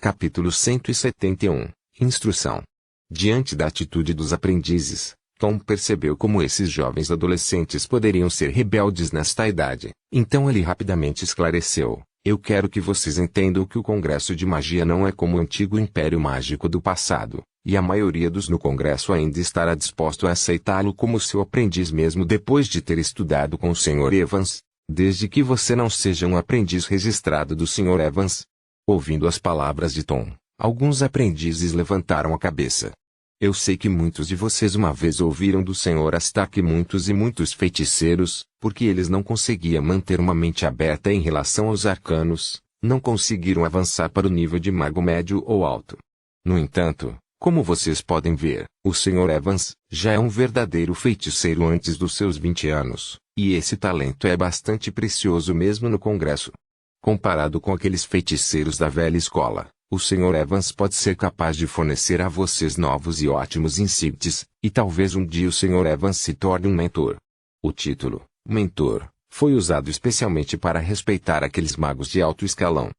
Capítulo 171. Instrução. Diante da atitude dos aprendizes, Tom percebeu como esses jovens adolescentes poderiam ser rebeldes nesta idade. Então ele rapidamente esclareceu: eu quero que vocês entendam que o Congresso de Magia não é como o antigo Império Mágico do passado, e a maioria dos no Congresso ainda estará disposto a aceitá-lo como seu aprendiz mesmo depois de ter estudado com o Sr. Evans, desde que você não seja um aprendiz registrado do Sr. Evans. Ouvindo as palavras de Tom, alguns aprendizes levantaram a cabeça. Eu sei que muitos de vocês uma vez ouviram do Sr. Astak muitos e muitos feiticeiros, porque eles não conseguiam manter uma mente aberta em relação aos arcanos, não conseguiram avançar para o nível de mago médio ou alto. No entanto, como vocês podem ver, o Sr. Evans já é um verdadeiro feiticeiro antes dos seus 20 anos, e esse talento é bastante precioso mesmo no Congresso. Comparado com aqueles feiticeiros da velha escola, o Sr. Evans pode ser capaz de fornecer a vocês novos e ótimos insights, e talvez um dia o Sr. Evans se torne um mentor. O título, mentor, foi usado especialmente para respeitar aqueles magos de alto escalão.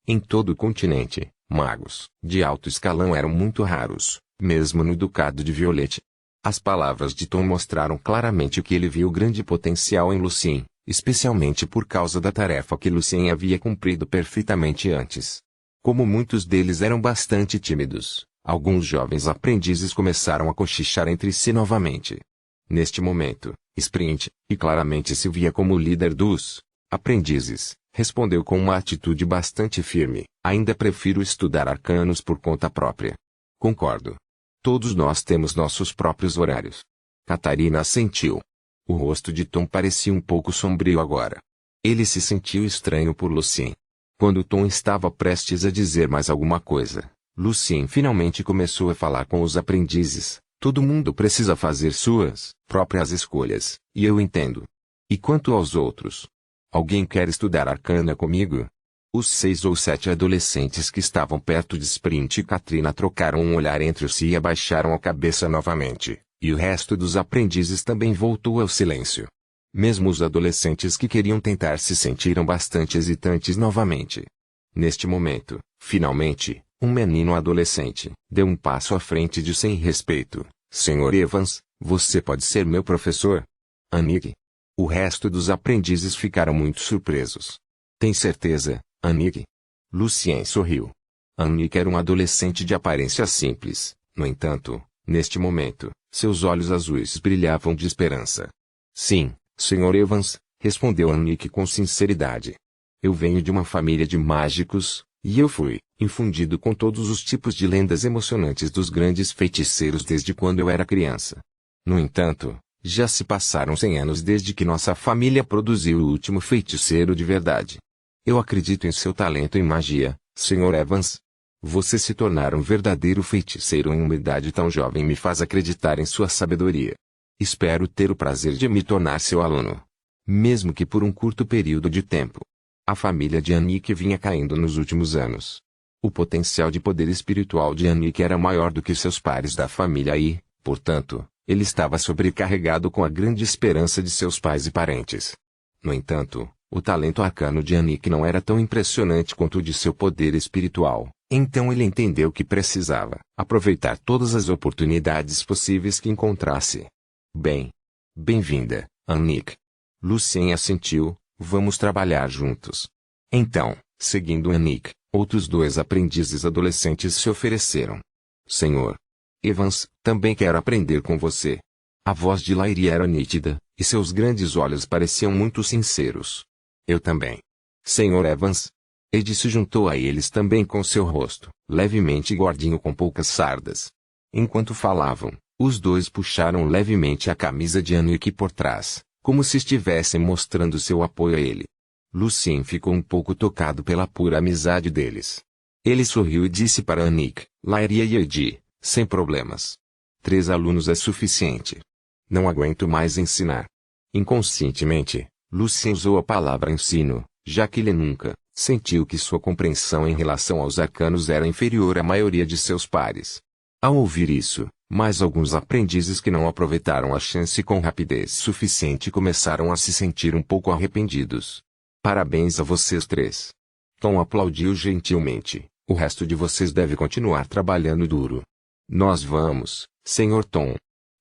Em todo o continente, magos de alto escalão eram muito raros, mesmo no Ducado de Violette. As palavras de Tom mostraram claramente que ele viu grande potencial em Lucien, especialmente por causa da tarefa que Lucien havia cumprido perfeitamente antes. Como muitos deles eram bastante tímidos, alguns jovens aprendizes começaram a cochichar entre si novamente. Neste momento, Sprint, que claramente se via como líder dos aprendizes, respondeu com uma atitude bastante firme: ainda prefiro estudar arcanos por conta própria. Concordo. Todos nós temos nossos próprios horários. Catarina assentiu. O rosto de Tom parecia um pouco sombrio agora. Ele se sentiu estranho por Lucien. Quando Tom estava prestes a dizer mais alguma coisa, Lucien finalmente começou a falar com os aprendizes. Todo mundo precisa fazer suas próprias escolhas, e eu entendo. E quanto aos outros? Alguém quer estudar arcana comigo? Os 6 ou 7 adolescentes que estavam perto de Sprint e Katrina trocaram um olhar entre si e abaixaram a cabeça novamente. E o resto dos aprendizes também voltou ao silêncio. Mesmo os adolescentes que queriam tentar se sentiram bastante hesitantes novamente. Neste momento, finalmente, um menino adolescente deu um passo à frente de sem respeito. Sr. Evans, você pode ser meu professor? Annick. O resto dos aprendizes ficaram muito surpresos. Tem certeza, Annick? Lucien sorriu. Annick era um adolescente de aparência simples, no entanto, neste momento, seus olhos azuis brilhavam de esperança. Sim, Sr. Evans, respondeu Annick com sinceridade. Eu venho de uma família de mágicos, e eu fui infundido com todos os tipos de lendas emocionantes dos grandes feiticeiros desde quando eu era criança. No entanto, já se passaram 100 anos desde que nossa família produziu o último feiticeiro de verdade. Eu acredito em seu talento em magia, Sr. Evans. Você se tornar um verdadeiro feiticeiro em uma idade tão jovem me faz acreditar em sua sabedoria. Espero ter o prazer de me tornar seu aluno. Mesmo que por um curto período de tempo. A família de Annick vinha caindo nos últimos anos. O potencial de poder espiritual de Annick era maior do que seus pares da família e, portanto, ele estava sobrecarregado com a grande esperança de seus pais e parentes. No entanto, o talento arcano de Annick não era tão impressionante quanto o de seu poder espiritual. Então ele entendeu que precisava aproveitar todas as oportunidades possíveis que encontrasse. Bem-vinda, Annick. Lucien assentiu. Vamos trabalhar juntos. Então, seguindo Annick, outros 2 aprendizes adolescentes se ofereceram. Senhor Evans, também quero aprender com você. A voz de Lairi era nítida, e seus grandes olhos pareciam muito sinceros. Eu também. Sr. Evans. Ed se juntou a eles também com seu rosto, levemente gordinho com poucas sardas. Enquanto falavam, os 2 puxaram levemente a camisa de Annick por trás, como se estivessem mostrando seu apoio a ele. Lucien ficou um pouco tocado pela pura amizade deles. Ele sorriu e disse para Annick, Lairi e Ed, sem problemas. 3 alunos é suficiente. Não aguento mais ensinar. Inconscientemente, Lucien usou a palavra ensino, já que ele nunca sentiu que sua compreensão em relação aos arcanos era inferior à maioria de seus pares. Ao ouvir isso, mais alguns aprendizes que não aproveitaram a chance com rapidez suficiente começaram a se sentir um pouco arrependidos. Parabéns a vocês 3. Tom aplaudiu gentilmente, O resto de vocês deve continuar trabalhando duro. Nós vamos, Sr. Tom.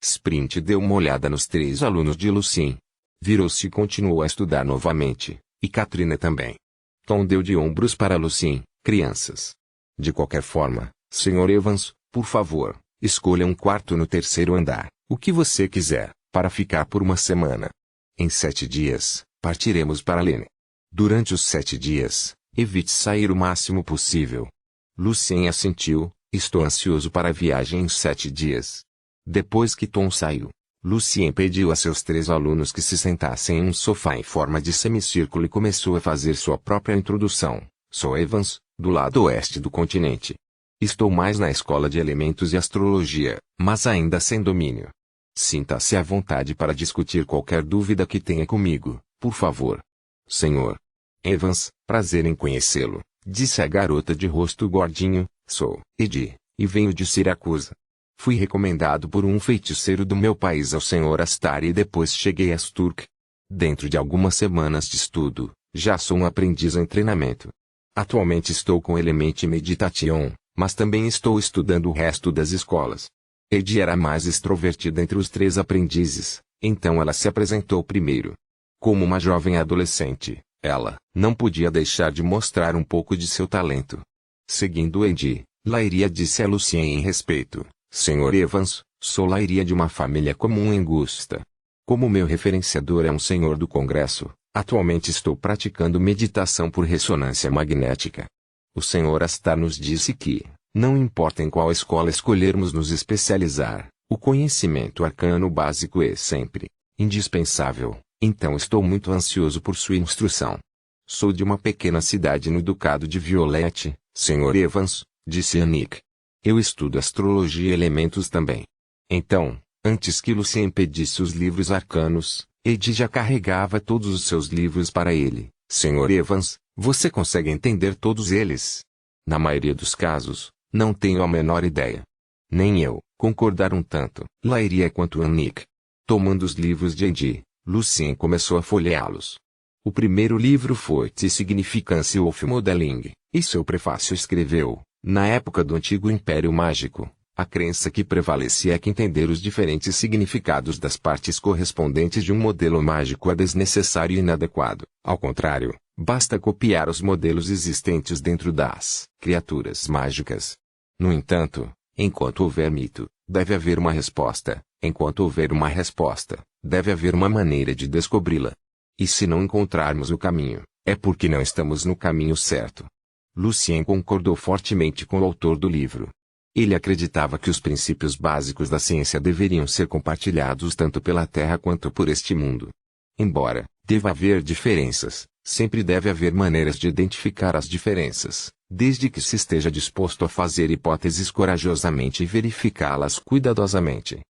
Sprint deu uma olhada nos 3 alunos de Lucien. Virou-se e continuou a estudar novamente, e Katrina também. Tom deu de ombros para Lucien. Crianças. De qualquer forma, Sr. Evans, por favor, escolha um quarto no 3º andar, o que você quiser, para ficar por uma semana. Em 7 dias, partiremos para Lene. Durante os 7 dias, evite sair o máximo possível. Lucien assentiu. Estou ansioso para a viagem em 7 dias. Depois que Tom saiu, Lucien pediu a seus 3 alunos que se sentassem em um sofá em forma de semicírculo e começou a fazer sua própria introdução. Sou Evans, do lado oeste do continente. Estou mais na escola de elementos e astrologia, mas ainda sem domínio. Sinta-se à vontade para discutir qualquer dúvida que tenha comigo, por favor. Senhor Evans, prazer em conhecê-lo, disse a garota de rosto gordinho. Sou Eddie, e venho de Siracusa. Fui recomendado por um feiticeiro do meu país ao Sr. Astari e depois cheguei a Sturk. Dentro de algumas semanas de estudo, já sou um aprendiz em treinamento. Atualmente estou com Element Meditation, mas também estou estudando o resto das escolas. Eddie era a mais extrovertida entre os 3 aprendizes, então ela se apresentou primeiro. Como uma jovem adolescente, ela não podia deixar de mostrar um pouco de seu talento. Seguindo Eddie, Lairia disse a Lucien em respeito. Sr. Evans, sou Lairia de uma família comum em Gusta. Como meu referenciador é um senhor do Congresso, atualmente estou praticando meditação por ressonância magnética. O Sr. Astar nos disse que, não importa em qual escola escolhermos nos especializar, o conhecimento arcano básico é sempre indispensável, então estou muito ansioso por sua instrução. Sou de uma pequena cidade no Ducado de Violette, Sr. Evans, disse Annick. Eu estudo astrologia e elementos também. Então, antes que Lucien pedisse os livros arcanos, Eddie já carregava todos os seus livros para ele. Sr. Evans, você consegue entender todos eles? Na maioria dos casos, não tenho a menor ideia. Nem eu, concordaram tanto Lairia quanto Annick. Tomando os livros de Eddie, Lucien começou a folheá-los. O primeiro livro foi The Significance of Modeling, e seu prefácio escreveu, na época do antigo Império Mágico, a crença que prevalecia é que entender os diferentes significados das partes correspondentes de um modelo mágico é desnecessário e inadequado. Ao contrário, basta copiar os modelos existentes dentro das criaturas mágicas. No entanto, enquanto houver mito, deve haver uma resposta. Enquanto houver uma resposta, deve haver uma maneira de descobri-la. E se não encontrarmos o caminho, é porque não estamos no caminho certo. Lucien concordou fortemente com o autor do livro. Ele acreditava que os princípios básicos da ciência deveriam ser compartilhados tanto pela Terra quanto por este mundo. Embora deva haver diferenças, sempre deve haver maneiras de identificar as diferenças, desde que se esteja disposto a fazer hipóteses corajosamente e verificá-las cuidadosamente.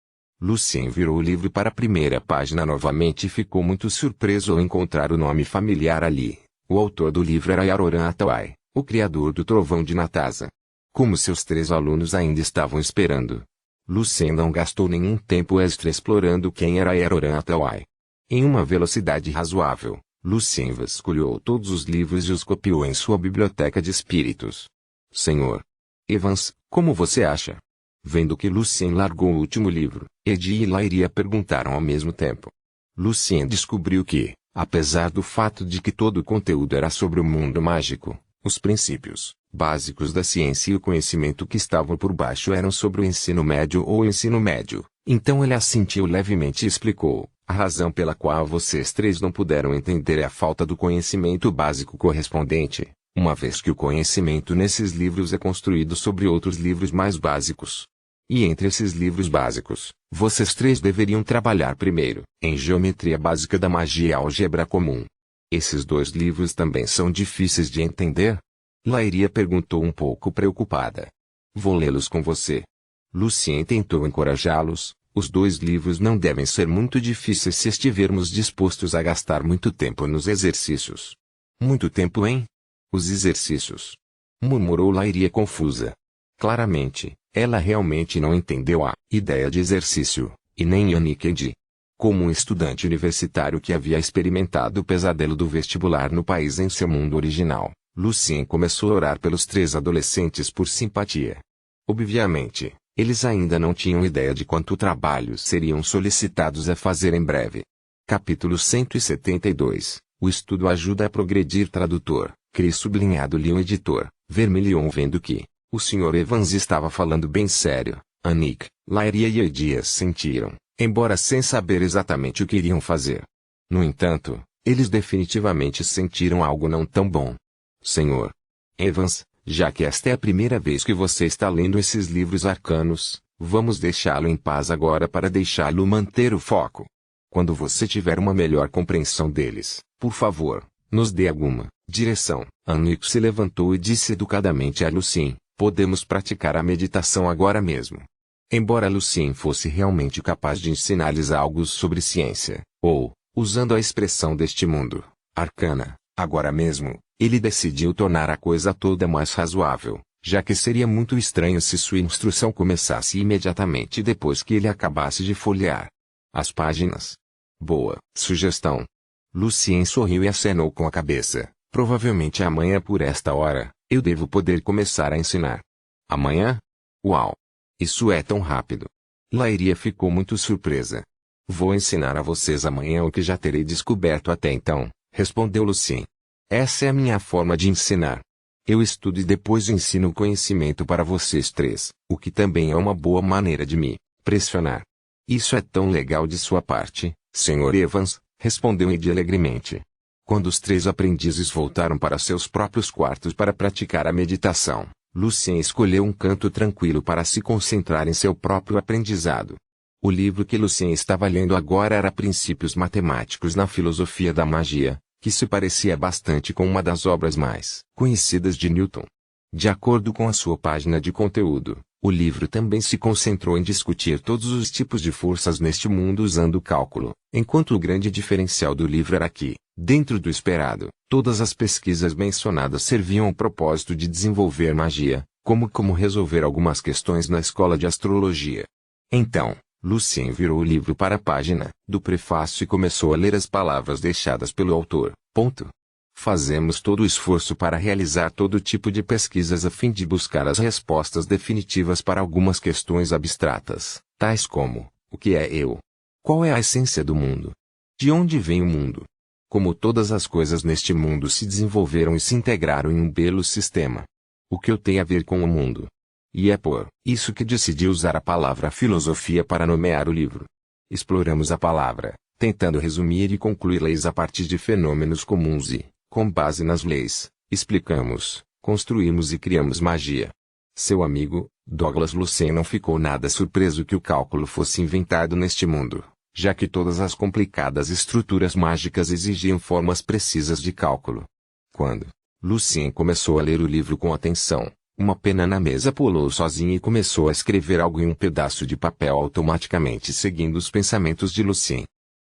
Lucien virou o livro para a primeira página novamente e ficou muito surpreso ao encontrar o nome familiar ali. O autor do livro era Yaroran Atawai, o criador do trovão de Natasa. Como seus 3 alunos ainda estavam esperando, Lucien não gastou nenhum tempo extra explorando quem era Yaroran Atawai. Em uma velocidade razoável, Lucien vasculhou todos os livros e os copiou em sua biblioteca de espíritos. Sr. Evans, como você acha? Vendo que Lucien largou o último livro, Eddie e Lairia perguntaram ao mesmo tempo. Lucien descobriu que, apesar do fato de que todo o conteúdo era sobre o mundo mágico, os princípios básicos da ciência e o conhecimento que estavam por baixo eram sobre o ensino médio ou ensino médio. Então ele assentiu levemente e explicou: a razão pela qual vocês 3 não puderam entender é a falta do conhecimento básico correspondente, uma vez que o conhecimento nesses livros é construído sobre outros livros mais básicos. E entre esses livros básicos, vocês 3 deveriam trabalhar primeiro em Geometria Básica da Magia e Álgebra Comum. Esses 2 livros também são difíceis de entender? Lairia perguntou um pouco preocupada. Vou lê-los com você. Lucien tentou encorajá-los. Os 2 livros não devem ser muito difíceis se estivermos dispostos a gastar muito tempo nos exercícios. Muito tempo, hein? Os exercícios? Murmurou Lairia confusa. Claramente, ela realmente não entendeu a ideia de exercício, e nem Annick e Eddie. Como um estudante universitário que havia experimentado o pesadelo do vestibular no país em seu mundo original, Lucien começou a orar pelos 3 adolescentes por simpatia. Obviamente, eles ainda não tinham ideia de quanto trabalho seriam solicitados a fazer em breve. Capítulo 172. O estudo ajuda a progredir. Tradutor, Cris sublinhado Leon editor, Vermilion vendo que o Sr. Evans estava falando bem sério. Annick, Lyria e Edias sentiram, embora sem saber exatamente o que iriam fazer. No entanto, eles definitivamente sentiram algo não tão bom. Sr. Evans, já que esta é a primeira vez que você está lendo esses livros arcanos, vamos deixá-lo em paz agora para deixá-lo manter o foco. Quando você tiver uma melhor compreensão deles, por favor, nos dê alguma direção. Annick se levantou e disse educadamente a Lucien, podemos praticar a meditação agora mesmo. Embora Lucien fosse realmente capaz de ensinar-lhes algo sobre ciência, ou, usando a expressão deste mundo, arcana, agora mesmo, ele decidiu tornar a coisa toda mais razoável, já que seria muito estranho se sua instrução começasse imediatamente depois que ele acabasse de folhear as páginas. Boa sugestão. Lucien sorriu e acenou com a cabeça. Provavelmente amanhã por esta hora, eu devo poder começar a ensinar. Amanhã? Uau! Isso é tão rápido. Lyria ficou muito surpresa. Vou ensinar a vocês amanhã o que já terei descoberto até então, respondeu Lucien. Essa é a minha forma de ensinar. Eu estudo e depois ensino o conhecimento para vocês 3, o que também é uma boa maneira de me pressionar. Isso é tão legal de sua parte, Sr. Evans, respondeu Eddie alegremente. Quando os 3 aprendizes voltaram para seus próprios quartos para praticar a meditação, Lucien escolheu um canto tranquilo para se concentrar em seu próprio aprendizado. O livro que Lucien estava lendo agora era Princípios Matemáticos na Filosofia da Magia, que se parecia bastante com uma das obras mais conhecidas de Newton. De acordo com a sua página de conteúdo, o livro também se concentrou em discutir todos os tipos de forças neste mundo usando o cálculo, enquanto o grande diferencial do livro era que, dentro do esperado, todas as pesquisas mencionadas serviam ao propósito de desenvolver magia, como resolver algumas questões na escola de astrologia. Então, Lucien virou o livro para a página do prefácio e começou a ler as palavras deixadas pelo autor. Fazemos todo o esforço para realizar todo tipo de pesquisas a fim de buscar as respostas definitivas para algumas questões abstratas, tais como: o que é eu? Qual é a essência do mundo? De onde vem o mundo? Como todas as coisas neste mundo se desenvolveram e se integraram em um belo sistema? O que eu tenho a ver com o mundo? E é por isso que decidi usar a palavra filosofia para nomear o livro. Exploramos a palavra, tentando resumir e concluir leis a partir de fenômenos comuns e, com base nas leis, explicamos, construímos e criamos magia. Seu amigo, Douglas Lucien não ficou nada surpreso que o cálculo fosse inventado neste mundo, já que todas as complicadas estruturas mágicas exigiam formas precisas de cálculo. Quando Lucien começou a ler o livro com atenção, uma pena na mesa pulou sozinha e começou a escrever algo em um pedaço de papel automaticamente seguindo os pensamentos de Lucien.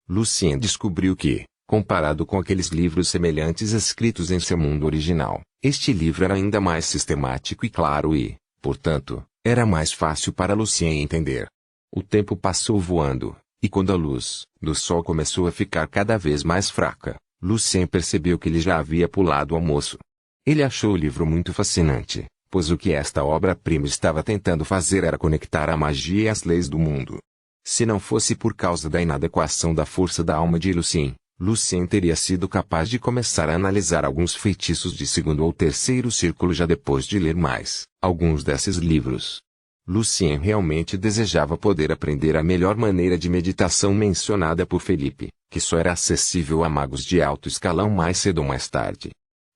Lucien descobriu que, comparado com aqueles livros semelhantes escritos em seu mundo original, este livro era ainda mais sistemático e claro e, portanto, era mais fácil para Lucien entender. O tempo passou voando, e quando a luz do sol começou a ficar cada vez mais fraca, Lucien percebeu que ele já havia pulado o almoço. Ele achou o livro muito fascinante, pois o que esta obra-prima estava tentando fazer era conectar a magia e as leis do mundo. Se não fosse por causa da inadequação da força da alma de Lucien teria sido capaz de começar a analisar alguns feitiços de segundo ou terceiro círculo já depois de ler mais alguns desses livros. Lucien realmente desejava poder aprender a melhor maneira de meditação mencionada por Felipe, que só era acessível a magos de alto escalão mais cedo ou mais tarde.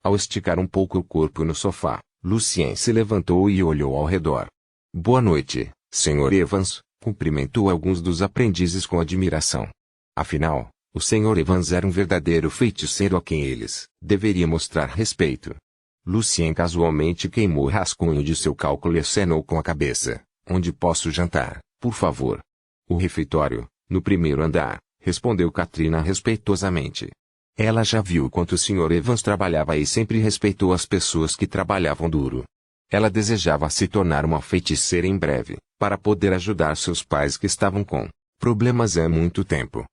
Ao esticar um pouco o corpo no sofá, Lucien se levantou e olhou ao redor. Boa noite, Sr. Evans, cumprimentou alguns dos aprendizes com admiração. Afinal, o Sr. Evans era um verdadeiro feiticeiro a quem eles deveriam mostrar respeito. Lucien casualmente queimou o rascunho de seu cálculo e acenou com a cabeça. Onde posso jantar, por favor? O refeitório, no primeiro andar, respondeu Katrina respeitosamente. Ela já viu quanto o Sr. Evans trabalhava e sempre respeitou as pessoas que trabalhavam duro. Ela desejava se tornar uma feiticeira em breve, para poder ajudar seus pais que estavam com problemas há muito tempo.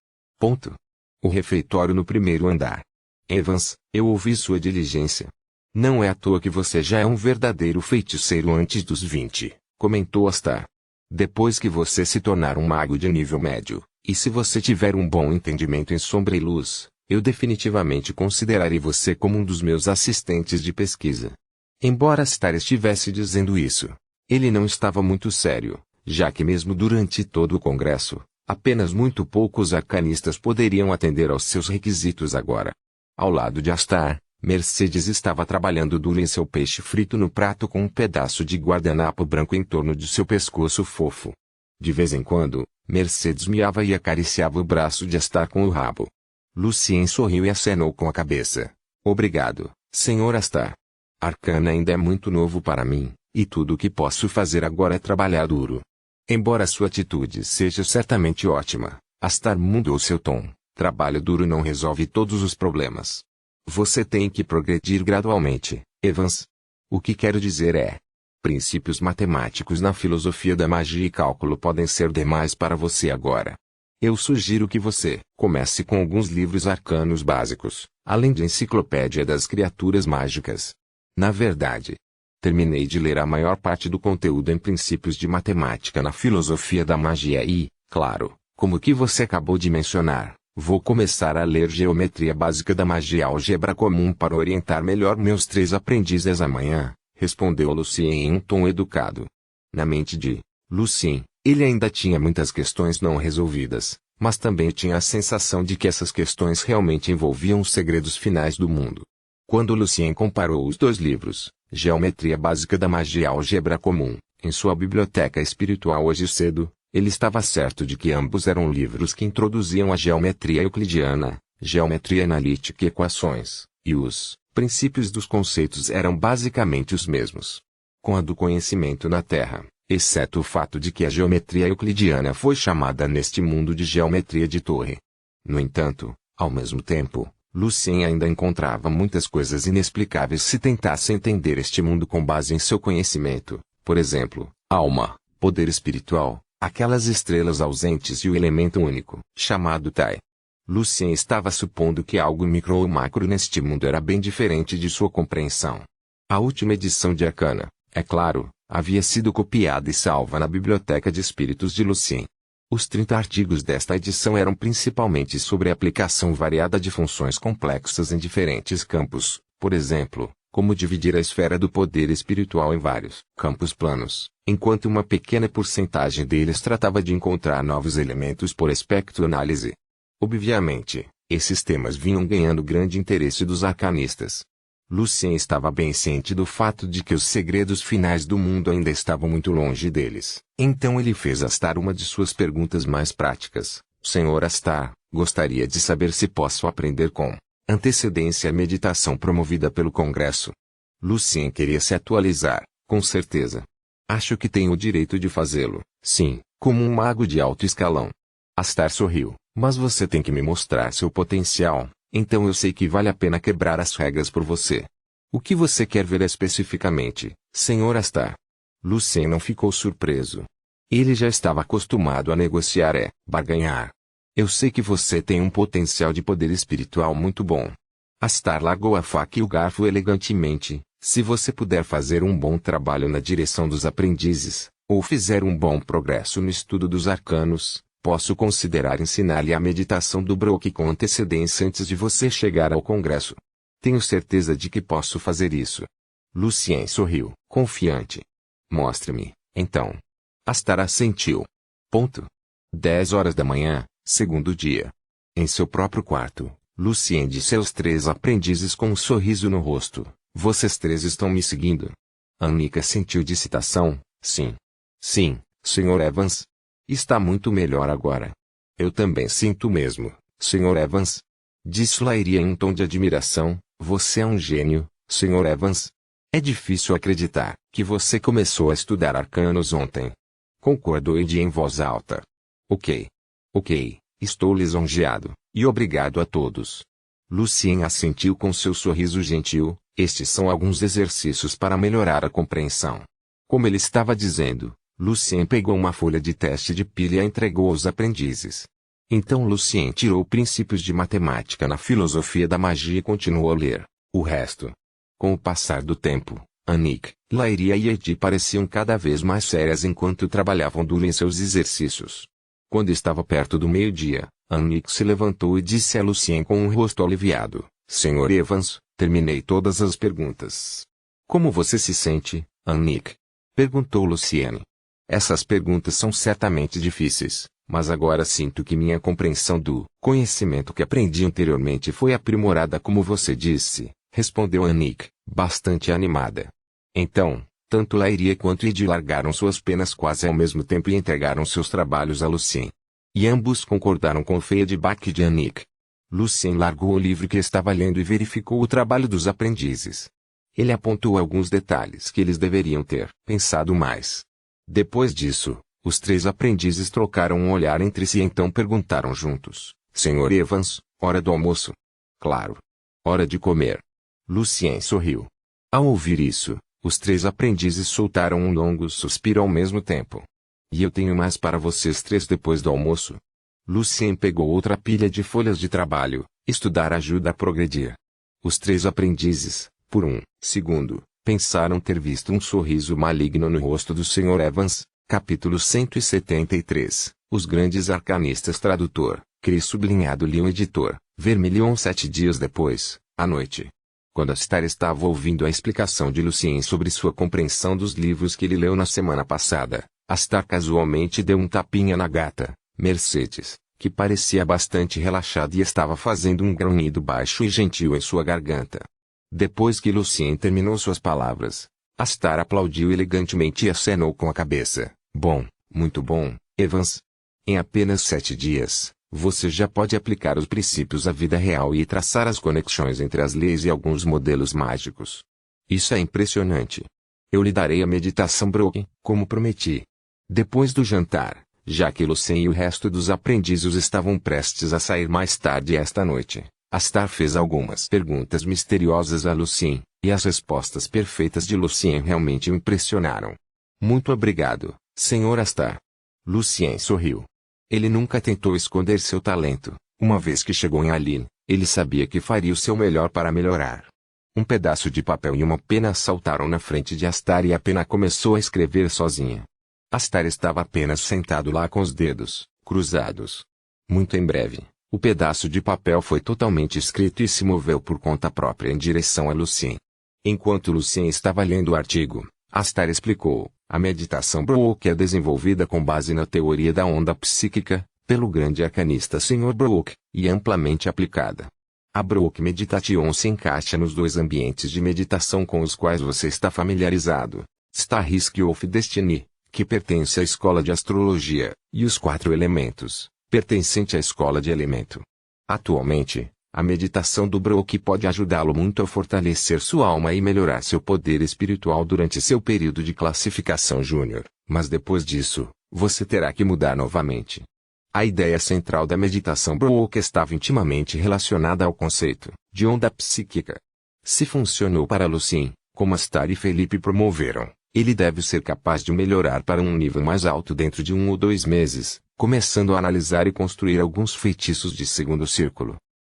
O refeitório no primeiro andar. Evans, eu ouvi sua diligência. Não é à toa que você já é um verdadeiro feiticeiro antes dos 20, comentou Astar. Depois que você se tornar um mago de nível médio, e se você tiver um bom entendimento em sombra e luz, eu definitivamente considerarei você como um dos meus assistentes de pesquisa. Embora Astar estivesse dizendo isso, ele não estava muito sério, já que mesmo durante todo o congresso, apenas muito poucos arcanistas poderiam atender aos seus requisitos agora. Ao lado de Astar, Mercedes estava trabalhando duro em seu peixe frito no prato com um pedaço de guardanapo branco em torno de seu pescoço fofo. De vez em quando, Mercedes miava e acariciava o braço de Astar com o rabo. Lucien sorriu e acenou com a cabeça. Obrigado, Sr. Astar. Arcana ainda é muito novo para mim, e tudo o que posso fazer agora é trabalhar duro. Embora sua atitude seja certamente ótima, Astar mudou seu tom. Trabalho duro não resolve todos os problemas. Você tem que progredir gradualmente, Evans. O que quero dizer é: princípios matemáticos na filosofia da magia e cálculo podem ser demais para você agora. Eu sugiro que você comece com alguns livros arcanos básicos, além de Enciclopédia das Criaturas Mágicas. Na verdade, terminei de ler a maior parte do conteúdo em princípios de matemática na filosofia da magia e, claro, como que você acabou de mencionar, vou começar a ler Geometria Básica da Magia e Álgebra Comum para orientar melhor meus 3 aprendizes amanhã, respondeu Lucien em um tom educado. Na mente de Lucien, ele ainda tinha muitas questões não resolvidas, mas também tinha a sensação de que essas questões realmente envolviam os segredos finais do mundo. Quando Lucien comparou os 2 livros, Geometria Básica da Magia e Álgebra Comum, em sua biblioteca espiritual hoje cedo, ele estava certo de que ambos eram livros que introduziam a geometria euclidiana, geometria analítica e equações, e os princípios dos conceitos eram basicamente os mesmos. Com a do conhecimento na Terra, exceto o fato de que a geometria euclidiana foi chamada neste mundo de geometria de torre. No entanto, ao mesmo tempo, Lucien ainda encontrava muitas coisas inexplicáveis se tentasse entender este mundo com base em seu conhecimento, por exemplo, alma, poder espiritual, aquelas estrelas ausentes e o elemento único, chamado Tai. Lucien estava supondo que algo micro ou macro neste mundo era bem diferente de sua compreensão. A última edição de Arcana, é claro, havia sido copiada e salva na biblioteca de espíritos de Lucien. Os 30 artigos desta edição eram principalmente sobre a aplicação variada de funções complexas em diferentes campos, por exemplo, como dividir a esfera do poder espiritual em vários campos planos, enquanto uma pequena porcentagem deles tratava de encontrar novos elementos por espectroanálise. Obviamente, esses temas vinham ganhando grande interesse dos arcanistas. Lucien estava bem ciente do fato de que os segredos finais do mundo ainda estavam muito longe deles. Então ele fez Astar uma de suas perguntas mais práticas. Senhor Astar, gostaria de saber se posso aprender com antecedência a meditação promovida pelo Congresso. Lucien queria se atualizar, com certeza. Acho que tenho o direito de fazê-lo, sim, como um mago de alto escalão. Astar sorriu, mas você tem que me mostrar seu potencial. Então eu sei que vale a pena quebrar as regras por você. O que você quer ver especificamente, Sr. Astar? Lucien não ficou surpreso. Ele já estava acostumado a negociar e barganhar. Eu sei que você tem um potencial de poder espiritual muito bom. Astar largou a faca e o garfo elegantemente. Se você puder fazer um bom trabalho na direção dos aprendizes, ou fizer um bom progresso no estudo dos arcanos, posso considerar ensinar-lhe a meditação do Brock com antecedência antes de você chegar ao Congresso. Tenho certeza de que posso fazer isso. Lucien sorriu, confiante. Mostre-me, então. Astar assentiu. 10 horas da manhã, segundo dia. Em seu próprio quarto, Lucien disse aos 3 aprendizes com um sorriso no rosto: vocês 3 estão me seguindo? Annika sentiu de citação: sim. Sim, Sr. Evans. Está muito melhor agora. Eu também sinto mesmo, Sr. Evans. Disse Lairia em um tom de admiração: você é um gênio, Sr. Evans. É difícil acreditar que você começou a estudar arcanos ontem. Concordou Ed em voz alta. Ok. Estou lisonjeado, e obrigado a todos. Lucien assentiu com seu sorriso gentil. Estes são alguns exercícios para melhorar a compreensão. Como ele estava dizendo, Lucien pegou uma folha de teste de pilha e a entregou aos aprendizes. Então Lucien tirou princípios de matemática na filosofia da magia e continuou a ler. O resto. Com o passar do tempo, Annick, Laíria e Edi pareciam cada vez mais sérias enquanto trabalhavam duro em seus exercícios. Quando estava perto do meio-dia, Annick se levantou e disse a Lucien com um rosto aliviado: Sr. Evans, terminei todas as perguntas. Como você se sente, Annick? Perguntou Lucien. Essas perguntas são certamente difíceis, mas agora sinto que minha compreensão do conhecimento que aprendi anteriormente foi aprimorada como você disse, respondeu Annick, bastante animada. Então, tanto Laíria quanto Edi largaram suas penas quase ao mesmo tempo e entregaram seus trabalhos a Lucien. E ambos concordaram com o feedback de Annick. Lucien largou o livro que estava lendo e verificou o trabalho dos aprendizes. Ele apontou alguns detalhes que eles deveriam ter pensado mais. Depois disso, os 3 aprendizes trocaram um olhar entre si e então perguntaram juntos: Sr. Evans, hora do almoço? Claro. Hora de comer. Lucien sorriu. Ao ouvir isso, os 3 aprendizes soltaram um longo suspiro ao mesmo tempo. E eu tenho mais para vocês 3 depois do almoço. Lucien pegou outra pilha de folhas de trabalho. Estudar ajuda a progredir. Os 3 aprendizes, por um segundo, pensaram ter visto um sorriso maligno no rosto do Sr. Evans. Capítulo 173. Os grandes arcanistas. Tradutor, Cris sublinhado Leon editor, Vermilion. 7 dias depois, à noite. Quando Astar estava ouvindo a explicação de Lucien sobre sua compreensão dos livros que ele leu na semana passada, Astar casualmente deu um tapinha na gata, Mercedes, que parecia bastante relaxada e estava fazendo um grunhido baixo e gentil em sua garganta. Depois que Lucien terminou suas palavras, Astar aplaudiu elegantemente e acenou com a cabeça. Bom, muito bom, Evans. Em apenas 7 dias, você já pode aplicar os princípios à vida real e traçar as conexões entre as leis e alguns modelos mágicos. Isso é impressionante. Eu lhe darei a meditação Brook, como prometi. Depois do jantar, já que Lucien e o resto dos aprendizes estavam prestes a sair mais tarde esta noite, Astar fez algumas perguntas misteriosas a Lucien, e as respostas perfeitas de Lucien realmente o impressionaram. Muito obrigado, Sr. Astar. Lucien sorriu. Ele nunca tentou esconder seu talento. Uma vez que chegou em Aline, ele sabia que faria o seu melhor para melhorar. Um pedaço de papel e uma pena saltaram na frente de Astar e a pena começou a escrever sozinha. Astar estava apenas sentado lá com os dedos cruzados. Muito em breve, o pedaço de papel foi totalmente escrito e se moveu por conta própria em direção a Lucien. Enquanto Lucien estava lendo o artigo, Astar explicou: a meditação Brook é desenvolvida com base na teoria da onda psíquica, pelo grande arcanista Sr. Brook, e amplamente aplicada. A Brook Meditation se encaixa nos 2 ambientes de meditação com os quais você está familiarizado: Starrisk of Destiny, que pertence à escola de astrologia, e os 4 elementos, pertencente à escola de elemento. Atualmente, a meditação do Brook pode ajudá-lo muito a fortalecer sua alma e melhorar seu poder espiritual durante seu período de classificação júnior, mas depois disso, você terá que mudar novamente. A ideia central da meditação Brook estava intimamente relacionada ao conceito de onda psíquica. Se funcionou para Lucien, como Astar e Felipe promoveram, ele deve ser capaz de melhorar para um nível mais alto dentro de 1 ou 2 meses, começando a analisar e construir alguns feitiços de segundo círculo.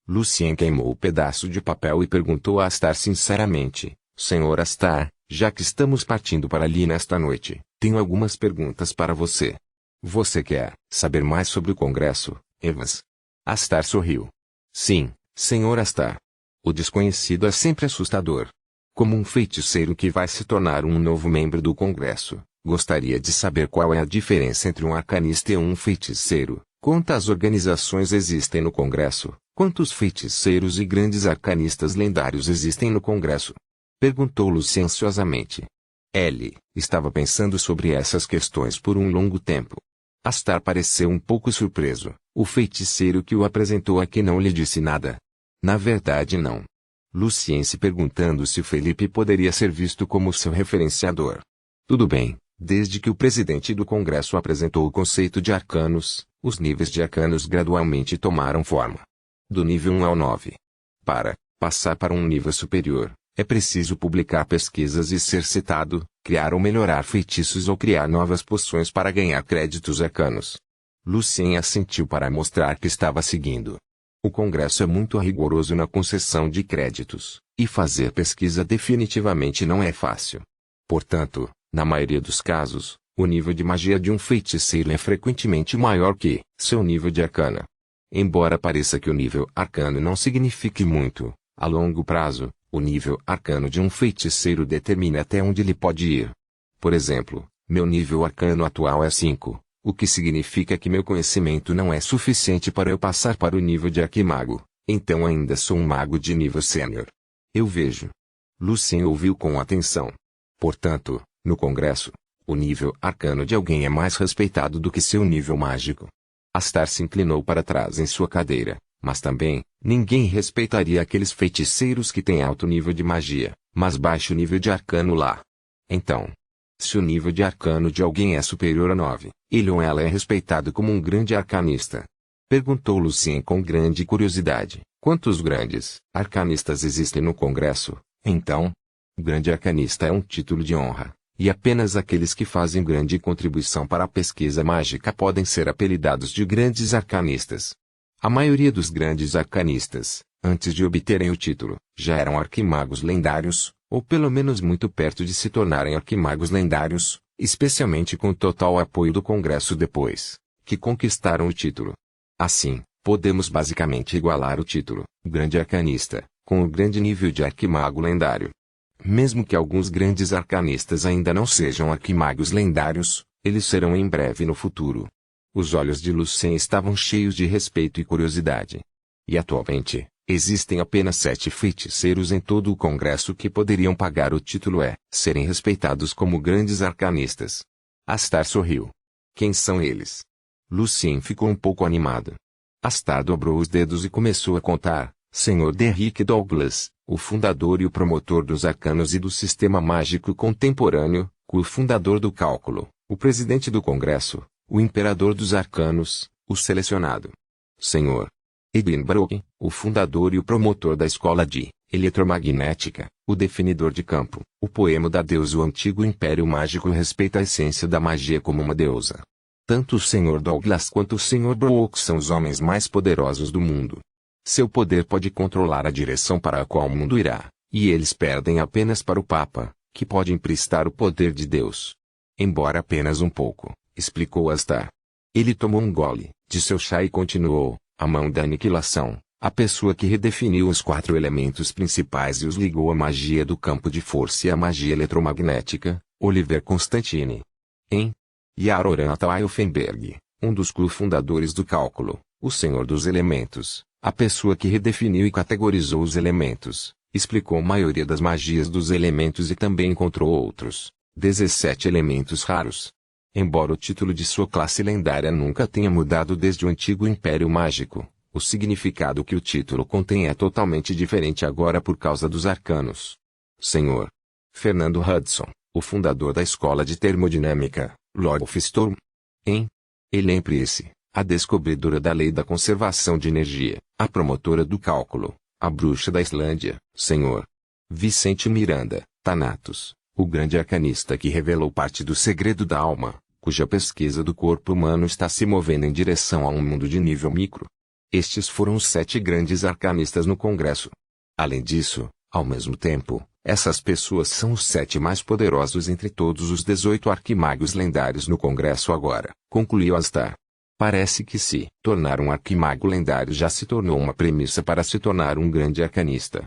Lucien queimou o pedaço de papel e perguntou a Astar sinceramente: Sr. Astar, já que estamos partindo para ali nesta noite, tenho algumas perguntas para você. Você quer saber mais sobre o Congresso, Evans? Astar sorriu. Sim, Sr. Astar. O desconhecido é sempre assustador. Como um feiticeiro que vai se tornar um novo membro do Congresso, gostaria de saber qual é a diferença entre um arcanista e um feiticeiro. Quantas organizações existem no Congresso? Quantos feiticeiros e grandes arcanistas lendários existem no Congresso? Perguntou Lucien ansiosamente. Ele estava pensando sobre essas questões por um longo tempo. Astar pareceu um pouco surpreso. O feiticeiro que o apresentou aqui não lhe disse nada. Na verdade não. Lucien se perguntando se Felipe poderia ser visto como seu referenciador. Tudo bem, desde que o presidente do Congresso apresentou o conceito de arcanos, os níveis de arcanos gradualmente tomaram forma. Do nível 1 ao 9. Para passar para um nível superior, é preciso publicar pesquisas e ser citado, criar ou melhorar feitiços ou criar novas poções para ganhar créditos arcanos. Lucien assentiu para mostrar que estava seguindo. O Congresso é muito rigoroso na concessão de créditos, e fazer pesquisa definitivamente não é fácil. Portanto, na maioria dos casos, o nível de magia de um feiticeiro é frequentemente maior que seu nível de arcana. Embora pareça que o nível arcano não signifique muito, a longo prazo, o nível arcano de um feiticeiro determina até onde ele pode ir. Por exemplo, meu nível arcano atual é 5, o que significa que meu conhecimento não é suficiente para eu passar para o nível de arquimago, então ainda sou um mago de nível sênior. Eu vejo. Lucien ouviu com atenção. Portanto, no Congresso, o nível arcano de alguém é mais respeitado do que seu nível mágico. Astar se inclinou para trás em sua cadeira, mas também, ninguém respeitaria aqueles feiticeiros que têm alto nível de magia, mas baixo nível de arcano lá. Então, se o nível de arcano de alguém é superior a 9, ele ou ela é respeitado como um grande arcanista. Perguntou Lucien com grande curiosidade. Quantos grandes arcanistas existem no Congresso, então? Grande arcanista é um título de honra, e apenas aqueles que fazem grande contribuição para a pesquisa mágica podem ser apelidados de grandes arcanistas. A maioria dos grandes arcanistas, antes de obterem o título, já eram arquimagos lendários, ou pelo menos muito perto de se tornarem arquimagos lendários, especialmente com total apoio do Congresso depois que conquistaram o título. Assim, podemos basicamente igualar o título, grande arcanista, com o grande nível de arquimago lendário. Mesmo que alguns grandes arcanistas ainda não sejam arquimagos lendários, eles serão em breve no futuro. Os olhos de Lucien estavam cheios de respeito e curiosidade. E atualmente, existem apenas 7 feiticeiros em todo o Congresso que poderiam pagar o título e serem respeitados como grandes arcanistas. Astar sorriu. Quem são eles? Lucien ficou um pouco animado. Astar dobrou os dedos e começou a contar. Sr. Derrick Douglas, o fundador e o promotor dos arcanos e do sistema mágico contemporâneo, o fundador do cálculo, o presidente do Congresso, o imperador dos arcanos, o selecionado. Sr. Edwin Baroque, o fundador e o promotor da escola de eletromagnética, o definidor de campo, o poema da deusa. O antigo império mágico respeita a essência da magia como uma deusa. Tanto o Sr. Douglas quanto o Sr. Baroque são os homens mais poderosos do mundo. Seu poder pode controlar a direção para a qual o mundo irá, e eles perdem apenas para o Papa, que pode emprestar o poder de Deus. Embora apenas um pouco, explicou Astar. Ele tomou um gole de seu chá e continuou. A mão da aniquilação, a pessoa que redefiniu os 4 elementos principais e os ligou à magia do campo de força e à magia eletromagnética, Oliver Constantine. Em Yaroran Atailfenberg, um dos fundadores do cálculo, o Senhor dos Elementos, a pessoa que redefiniu e categorizou os elementos, explicou a maioria das magias dos elementos e também encontrou outros 17 elementos raros. Embora o título de sua classe lendária nunca tenha mudado desde o antigo Império Mágico, o significado que o título contém é totalmente diferente agora por causa dos arcanos. Sr. Fernando Hudson, o fundador da Escola de Termodinâmica, Lord of Storm. Em Ellen Price, a descobridora da lei da conservação de energia, a promotora do cálculo, a bruxa da Islândia, Sr. Vicente Miranda, Thanatos, o grande arcanista que revelou parte do segredo da alma, cuja pesquisa do corpo humano está se movendo em direção a um mundo de nível micro. Estes foram os 7 grandes arcanistas no Congresso. Além disso, ao mesmo tempo, essas pessoas são os 7 mais poderosos entre todos os 18 arquimagos lendários no Congresso agora, concluiu Astar. Parece que se tornar um arquimago lendário já se tornou uma premissa para se tornar um grande arcanista.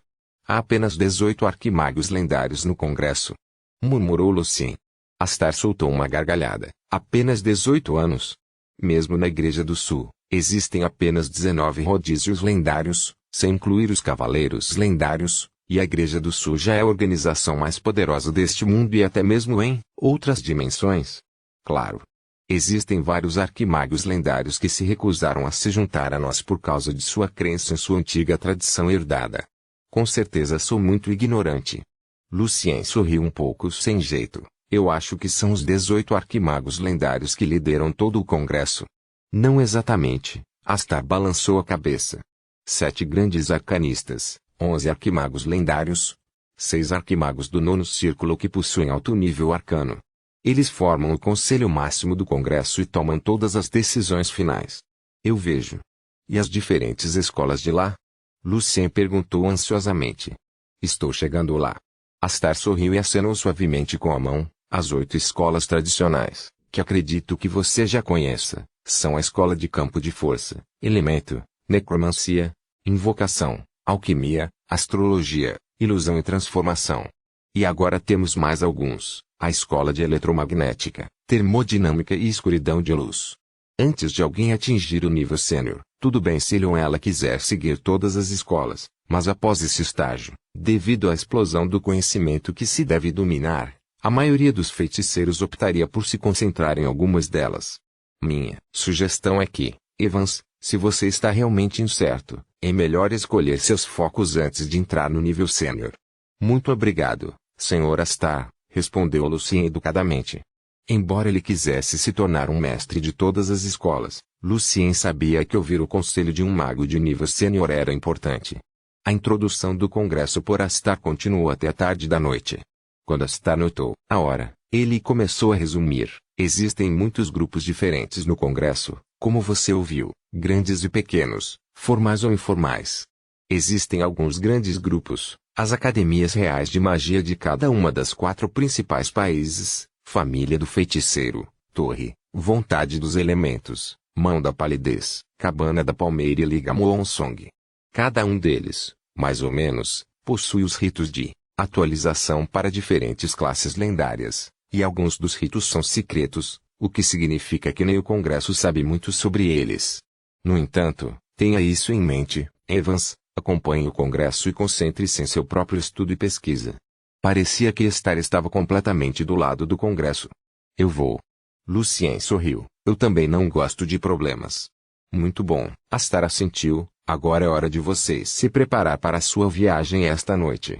Há apenas 18 arquimagos lendários no Congresso, murmurou Lucien. Astar soltou uma gargalhada. Apenas 18 anos? Mesmo na Igreja do Sul, existem apenas 19 rodízios lendários, sem incluir os cavaleiros lendários, e a Igreja do Sul já é a organização mais poderosa deste mundo e até mesmo em outras dimensões. Claro. Existem vários arquimagos lendários que se recusaram a se juntar a nós por causa de sua crença em sua antiga tradição herdada. Com certeza sou muito ignorante. Lucien sorriu um pouco sem jeito. Eu acho que são os 18 arquimagos lendários que lideram todo o Congresso. Não exatamente, Astar balançou a cabeça. 7 grandes arcanistas, 11 arquimagos lendários, 6 arquimagos do 9º círculo que possuem alto nível arcano. Eles formam o conselho máximo do Congresso e tomam todas as decisões finais. Eu vejo. E as diferentes escolas de lá? Lucien perguntou ansiosamente. Estou chegando lá. Astar sorriu e acenou suavemente com a mão. As 8 escolas tradicionais, que acredito que você já conheça, são a escola de campo de força, elemento, necromancia, invocação, alquimia, astrologia, ilusão e transformação. E agora temos mais alguns, a escola de eletromagnética, termodinâmica e escuridão de luz. Antes de alguém atingir o nível sênior, tudo bem se ele ou ela quiser seguir todas as escolas, mas após esse estágio, devido à explosão do conhecimento que se deve dominar, a maioria dos feiticeiros optaria por se concentrar em algumas delas. Minha sugestão é que, Evans, se você está realmente incerto, é melhor escolher seus focos antes de entrar no nível sênior. Muito obrigado, Sr. Astar, respondeu Lucien educadamente. Embora ele quisesse se tornar um mestre de todas as escolas, Lucien sabia que ouvir o conselho de um mago de nível sênior era importante. A introdução do congresso por Astar continuou até a tarde da noite. Quando Astar notou a hora, ele começou a resumir. Existem muitos grupos diferentes no congresso, como você ouviu, grandes e pequenos, formais ou informais. Existem alguns grandes grupos, as academias reais de magia de cada uma das 4 principais países, família do feiticeiro, torre, vontade dos elementos, mão da palidez, cabana da palmeira e liga Moonsong. Cada um deles, mais ou menos, possui os ritos de atualização para diferentes classes lendárias, e alguns dos ritos são secretos, o que significa que nem o Congresso sabe muito sobre eles. No entanto, tenha isso em mente, Evans, acompanhe o Congresso e concentre-se em seu próprio estudo e pesquisa. Parecia que Astar estava completamente do lado do Congresso. Eu vou. Lucien sorriu. Eu também não gosto de problemas. Muito bom. Astar assentiu. Agora é hora de vocês se preparar para a sua viagem esta noite.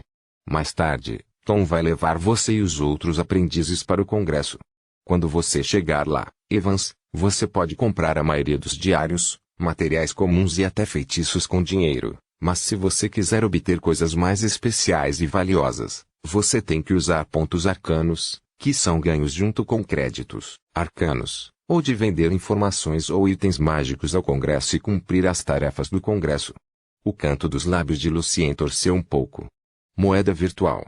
Mais tarde, Tom vai levar você e os outros aprendizes para o Congresso. Quando você chegar lá, Evans, você pode comprar a maioria dos diários, materiais comuns e até feitiços com dinheiro, mas se você quiser obter coisas mais especiais e valiosas, você tem que usar pontos arcanos, que são ganhos junto com créditos arcanos, ou de vender informações ou itens mágicos ao Congresso e cumprir as tarefas do Congresso. O canto dos lábios de Lucien torceu um pouco. Moeda virtual.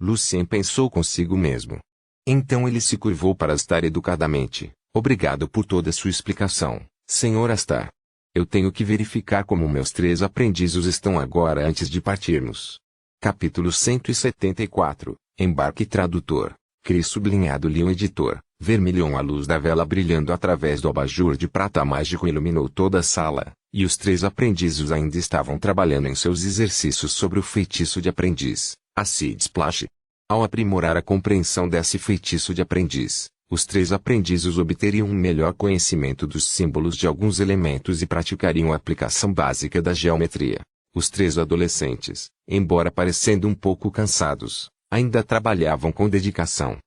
Lucien pensou consigo mesmo. Então ele se curvou para Astar educadamente. Obrigado por toda sua explicação, Sr. Astar. Eu tenho que verificar como meus 3 aprendizes estão agora antes de partirmos. Capítulo 174. Embarque tradutor. Cris sublinhado Leon editor. Vermilhon. A luz da vela brilhando através do abajur de prata mágico iluminou toda a sala, e os 3 aprendizes ainda estavam trabalhando em seus exercícios sobre o feitiço de aprendiz, Acid Splash. Ao aprimorar a compreensão desse feitiço de aprendiz, os 3 aprendizes obteriam um melhor conhecimento dos símbolos de alguns elementos e praticariam a aplicação básica da geometria. Os 3 adolescentes, embora parecendo um pouco cansados, ainda trabalhavam com dedicação.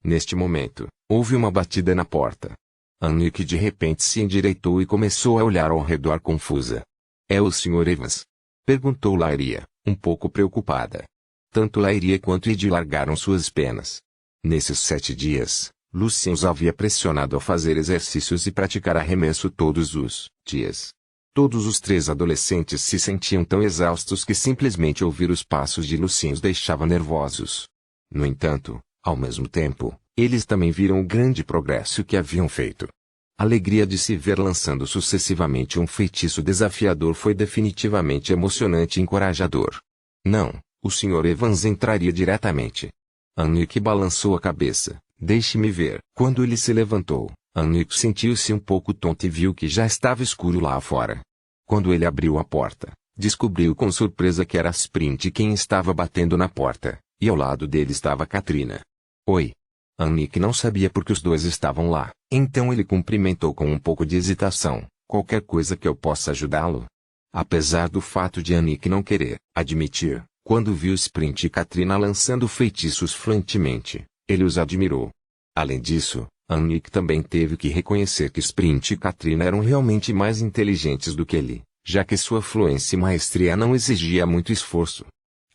Neste momento, houve uma batida na porta. Annick de repente se endireitou e começou a olhar ao redor confusa. É o Sr. Evans? Perguntou Lyria, um pouco preocupada. Tanto Lyria quanto Ed largaram suas penas. Nesses 7 dias, Lucien os havia pressionado a fazer exercícios e praticar arremesso todos os dias. Todos os 3 adolescentes se sentiam tão exaustos que simplesmente ouvir os passos de Lucien os deixava nervosos. No entanto, ao mesmo tempo, eles também viram o grande progresso que haviam feito. A alegria de se ver lançando sucessivamente um feitiço desafiador foi definitivamente emocionante e encorajador. Não, o Sr. Evans entraria diretamente. Annick balançou a cabeça. Deixe-me ver. Quando ele se levantou, Annick sentiu-se um pouco tonta e viu que já estava escuro lá fora. Quando ele abriu a porta, descobriu com surpresa que era Sprint quem estava batendo na porta, e ao lado dele estava Katrina. Oi. Annick não sabia por que os dois estavam lá, então ele cumprimentou com um pouco de hesitação. Qualquer coisa que eu possa ajudá-lo? Apesar do fato de Annick não querer admitir, quando viu Sprint e Katrina lançando feitiços fluentemente, ele os admirou. Além disso, Annick também teve que reconhecer que Sprint e Katrina eram realmente mais inteligentes do que ele, já que sua fluência e maestria não exigia muito esforço.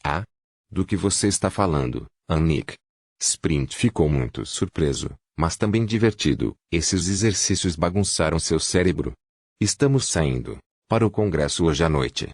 Ah? Do que você está falando, Annick? Sprint ficou muito surpreso, mas também divertido. Esses exercícios bagunçaram seu cérebro. Estamos saindo. Para o congresso hoje à noite.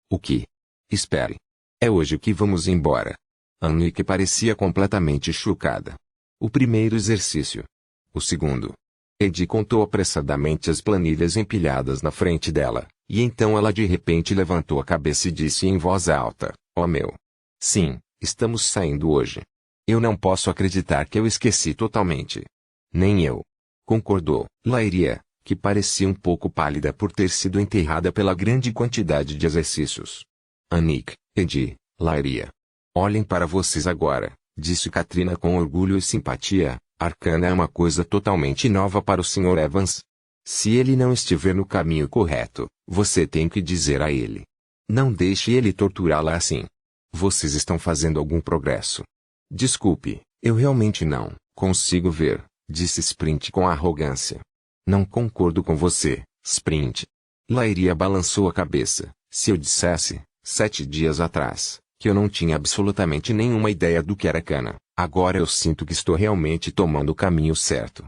O que? Espere. É hoje que vamos embora. Annick parecia completamente chocada. O primeiro exercício. O segundo. Eddie contou apressadamente as planilhas empilhadas na frente dela, e então ela de repente levantou a cabeça e disse em voz alta: "Oh meu! Sim, estamos saindo hoje. Eu não posso acreditar que eu esqueci totalmente." "Nem eu." Concordou Lairia, que parecia um pouco pálida por ter sido enterrada pela grande quantidade de exercícios. "Annick, Eddie, Lairia. Olhem para vocês agora," disse Katrina com orgulho e simpatia. "Arcana é uma coisa totalmente nova para o Sr. Evans. Se ele não estiver no caminho correto, você tem que dizer a ele. Não deixe ele torturá-la assim. Vocês estão fazendo algum progresso." "Desculpe, eu realmente não consigo ver," disse Sprint com arrogância. "Não concordo com você, Sprint." Lairia balançou a cabeça. "Se eu dissesse, 7 dias atrás, que eu não tinha absolutamente nenhuma ideia do que era Arcana, agora eu sinto que estou realmente tomando o caminho certo."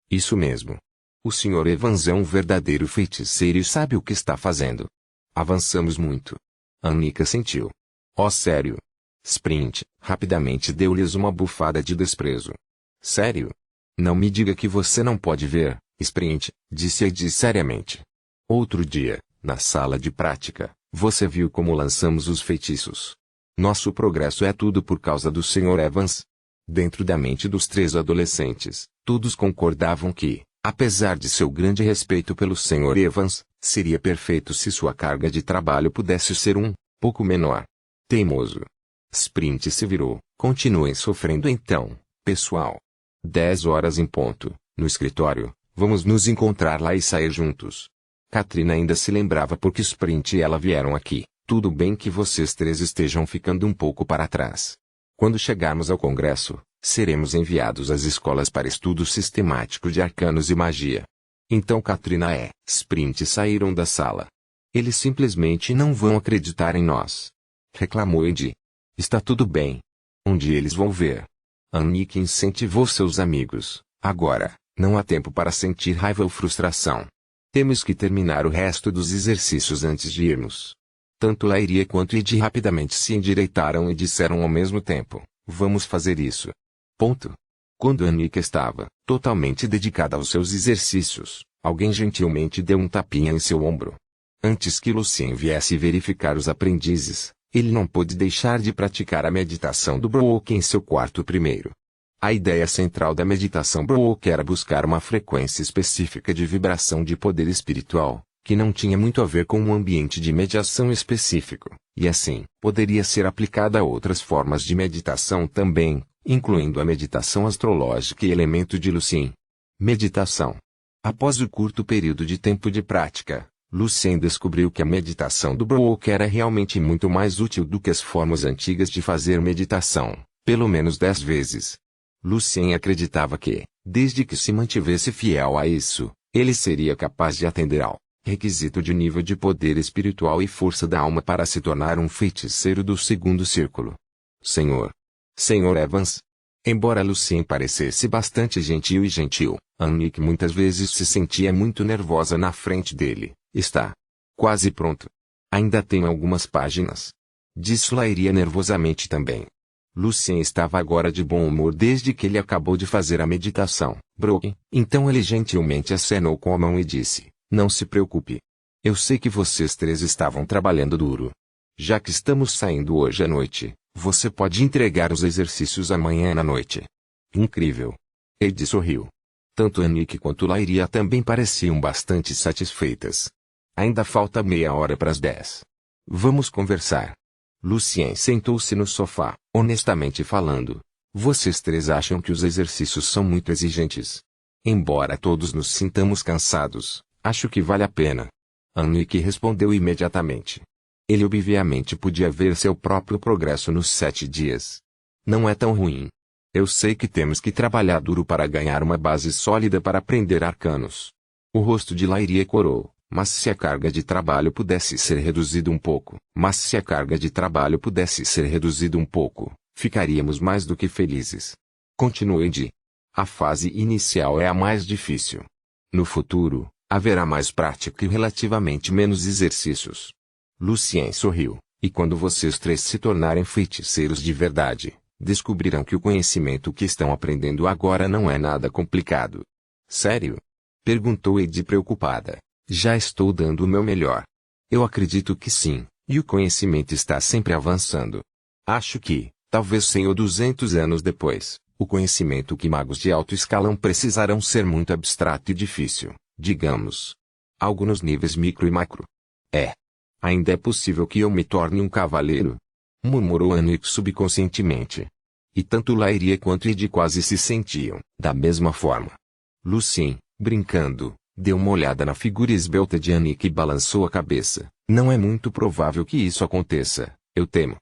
"Isso mesmo. O Sr. Evans é um verdadeiro feiticeiro e sabe o que está fazendo." "Avançamos muito." Annika sentiu. "Oh, sério?" Sprint rapidamente deu-lhes uma bufada de desprezo. "Sério? Não me diga que você não pode ver, Sprint", disse Eddie seriamente. "Outro dia, na sala de prática, você viu como lançamos os feitiços. Nosso progresso é tudo por causa do Sr. Evans." Dentro da mente dos 3 adolescentes, todos concordavam que, apesar de seu grande respeito pelo Sr. Evans, seria perfeito se sua carga de trabalho pudesse ser um pouco menor. Teimoso. Sprint se virou. "Continuem sofrendo então, pessoal. 10 horas em ponto, no escritório, vamos nos encontrar lá e sair juntos." Katrina ainda se lembrava porque Sprint e ela vieram aqui. "Tudo bem que vocês 3 estejam ficando um pouco para trás. Quando chegarmos ao congresso, seremos enviados às escolas para estudo sistemático de arcanos e magia." Então Katrina e Sprint saíram da sala. "Eles simplesmente não vão acreditar em nós," reclamou Eddie. "Está tudo bem. Um dia eles vão ver." Annick incentivou seus amigos. "Agora, não há tempo para sentir raiva ou frustração. Temos que terminar o resto dos exercícios antes de irmos." Tanto Lairia quanto Eddie rapidamente se endireitaram e disseram ao mesmo tempo: "Vamos fazer isso." Ponto. Quando Annika estava totalmente dedicada aos seus exercícios, alguém gentilmente deu um tapinha em seu ombro. Antes que Lucien viesse verificar os aprendizes, ele não pôde deixar de praticar a meditação do Brook em seu quarto primeiro. A ideia central da meditação Brook era buscar uma frequência específica de vibração de poder espiritual, que não tinha muito a ver com um ambiente de mediação específico, e assim, poderia ser aplicada a outras formas de meditação também, incluindo a meditação astrológica e elemento de Lucien. Meditação. Após o curto período de tempo de prática, Lucien descobriu que a meditação do Brook era realmente muito mais útil do que as formas antigas de fazer meditação, pelo menos 10 vezes. Lucien acreditava que, desde que se mantivesse fiel a isso, ele seria capaz de atender ao requisito de nível de poder espiritual e força da alma para se tornar um feiticeiro do segundo círculo. Sr. Evans. Embora Lucien parecesse bastante gentil, Annick muitas vezes se sentia muito nervosa na frente dele. "Está quase pronto. Ainda tenho algumas páginas", disse Lairia nervosamente também. Lucien estava agora de bom humor desde que ele acabou de fazer a meditação. "Brook." Então ele gentilmente acenou com a mão e disse: "Não se preocupe. Eu sei que vocês 3 estavam trabalhando duro. Já que estamos saindo hoje à noite, você pode entregar os exercícios amanhã à noite." "Incrível." Eddie sorriu. Tanto Annick quanto Lairia também pareciam bastante satisfeitas. "Ainda falta meia hora para as 10. Vamos conversar." Lucien sentou-se no sofá. "Honestamente falando, vocês 3 acham que os exercícios são muito exigentes? Embora todos nos sintamos cansados, acho que vale a pena." Annick respondeu imediatamente. Ele obviamente podia ver seu próprio progresso nos 7 dias. "Não é tão ruim. Eu sei que temos que trabalhar duro para ganhar uma base sólida para aprender arcanos." O rosto de Lairia corou. Mas se a carga de trabalho pudesse ser reduzida um pouco, ficaríamos mais do que felizes. Continuou Eddie. "A fase inicial é a mais difícil. No futuro, Haverá mais prática e relativamente menos exercícios. Lucien sorriu, e quando vocês três se tornarem feiticeiros de verdade, descobrirão que o conhecimento que estão aprendendo agora não é nada complicado. Sério? Perguntou Eddie preocupada. Já estou dando o meu melhor. Eu acredito que sim, e o conhecimento está sempre avançando. Acho que, talvez 100 ou 200 anos depois, o conhecimento que magos de alto escalão precisarão ser muito abstrato e difícil, digamos. Algo nos níveis micro e macro. Ainda é possível que eu me torne um cavaleiro? Murmurou Annick subconscientemente. E tanto Laeria quanto Eddie quase se sentiam, da mesma forma. Lucien, brincando, deu uma olhada na figura esbelta de Annick e balançou a cabeça. Não é muito provável que isso aconteça, eu temo.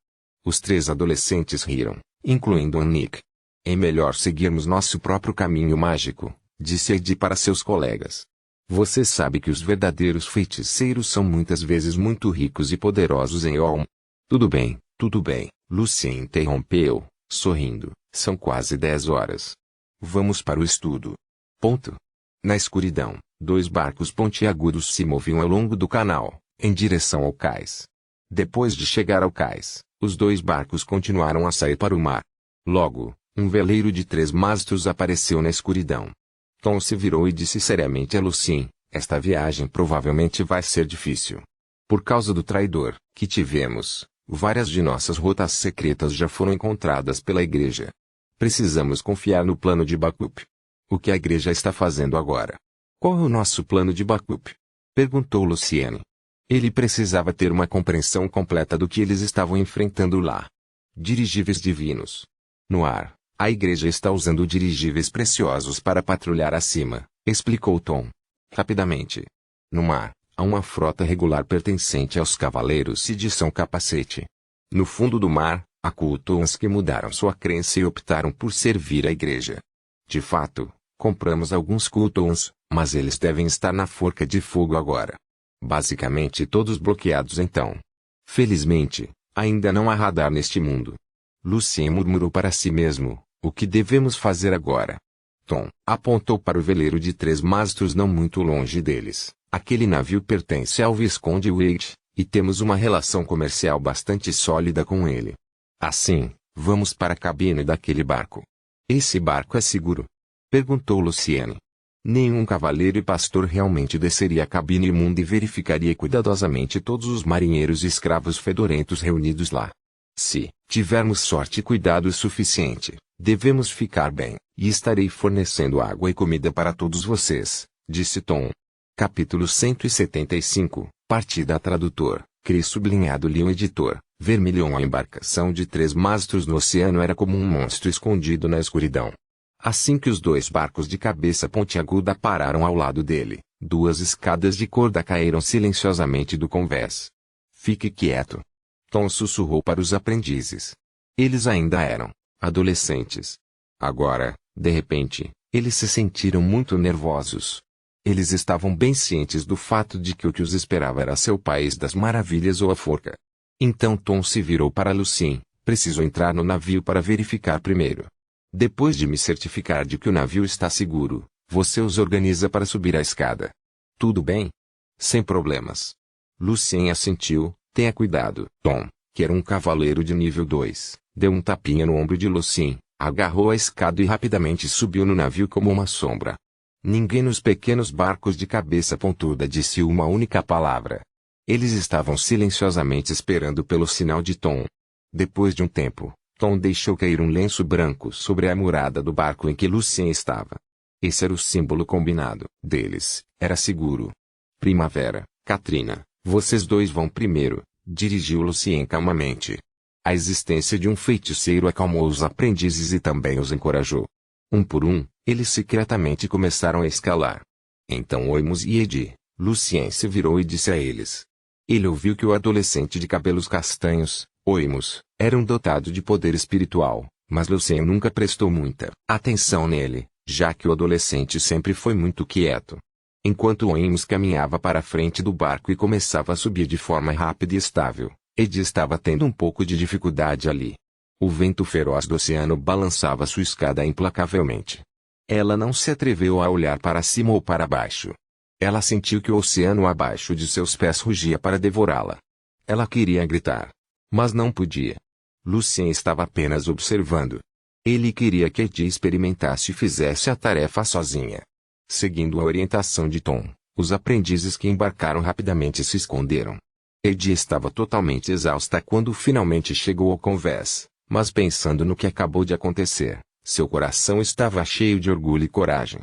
Os três adolescentes riram, incluindo Annick. É melhor seguirmos nosso próprio caminho mágico, disse Eddie para seus colegas. Você sabe que os verdadeiros feiticeiros são muitas vezes muito ricos e poderosos em Olm. Tudo bem, Lucien interrompeu, sorrindo. São quase 10 horas. Vamos para o estudo. Ponto. Na escuridão, 2 barcos pontiagudos se moviam ao longo do canal, em direção ao cais. Depois de chegar ao cais, os 2 barcos continuaram a sair para o mar. Logo, um veleiro de 3 mastros apareceu na escuridão. Tom se virou e disse seriamente a Lucien, esta viagem provavelmente vai ser difícil. Por causa do traidor que tivemos, várias de nossas rotas secretas já foram encontradas pela igreja. Precisamos confiar no plano de Bakup. O que a igreja está fazendo agora? Qual é o nosso plano de Bakup? Perguntou Lucien. Ele precisava ter uma compreensão completa do que eles estavam enfrentando lá. Dirigíveis divinos. No ar, a igreja está usando dirigíveis preciosos para patrulhar acima, explicou Tom. Rapidamente. No mar, há uma frota regular pertencente aos cavaleiros de São Capacete. No fundo do mar, há cultões que mudaram sua crença e optaram por servir a igreja. De fato, compramos alguns cultões, mas eles devem estar na forca de fogo agora. Basicamente todos bloqueados então. Felizmente, ainda não há radar neste mundo. Lucien murmurou para si mesmo, o que devemos fazer agora? Tom apontou para o veleiro de 3 mastros não muito longe deles. Aquele navio pertence ao Visconde Wade, e temos uma relação comercial bastante sólida com ele. Assim, vamos para a cabine daquele barco. Esse barco é seguro? Perguntou Lucien. Nenhum cavaleiro e pastor realmente desceria a cabine imunda e verificaria cuidadosamente todos os marinheiros e escravos fedorentos reunidos lá. Se tivermos sorte e cuidado suficiente, devemos ficar bem, e estarei fornecendo água e comida para todos vocês, disse Tom. Capítulo 175, Partida Tradutor, Cris sublinhado Leon editor, vermelhão. A embarcação de 3 mastros no oceano era como um monstro escondido na escuridão. Assim que os 2 barcos de cabeça pontiaguda pararam ao lado dele, 2 escadas de corda caíram silenciosamente do convés. Fique quieto. Tom sussurrou para os aprendizes. Eles ainda eram adolescentes. Agora, de repente, eles se sentiram muito nervosos. Eles estavam bem cientes do fato de que o que os esperava era seu país das maravilhas ou a forca. Então Tom se virou para Lucien. Preciso entrar no navio para verificar primeiro. Depois de me certificar de que o navio está seguro, você os organiza para subir a escada. Tudo bem? Sem problemas. Lucien assentiu. Tenha cuidado. Tom, que era um cavaleiro de nível 2, deu um tapinha no ombro de Lucien, agarrou a escada e rapidamente subiu no navio como uma sombra. Ninguém nos pequenos barcos de cabeça pontuda disse uma única palavra. Eles estavam silenciosamente esperando pelo sinal de Tom. Depois de um tempo, Tom deixou cair um lenço branco sobre a murada do barco em que Lucien estava. Esse era o símbolo combinado deles, era seguro. Primavera, Katrina. Vocês 2 vão primeiro, dirigiu Lucien calmamente. A existência de um feiticeiro acalmou os aprendizes e também os encorajou. Um por um, eles secretamente começaram a escalar. Então Oimus e Eddie, Lucien se virou e disse a eles. Ele ouviu que o adolescente de cabelos castanhos, Oimus, era um dotado de poder espiritual, mas Lucien nunca prestou muita atenção nele, já que o adolescente sempre foi muito quieto. Enquanto Oimus caminhava para a frente do barco e começava a subir de forma rápida e estável, Eddie estava tendo um pouco de dificuldade ali. O vento feroz do oceano balançava sua escada implacavelmente. Ela não se atreveu a olhar para cima ou para baixo. Ela sentiu que o oceano abaixo de seus pés rugia para devorá-la. Ela queria gritar, mas não podia. Lucien estava apenas observando. Ele queria que Eddie experimentasse e fizesse a tarefa sozinha. Seguindo a orientação de Tom, os aprendizes que embarcaram rapidamente se esconderam. Eddie estava totalmente exausta quando finalmente chegou ao convés, mas pensando no que acabou de acontecer, seu coração estava cheio de orgulho e coragem.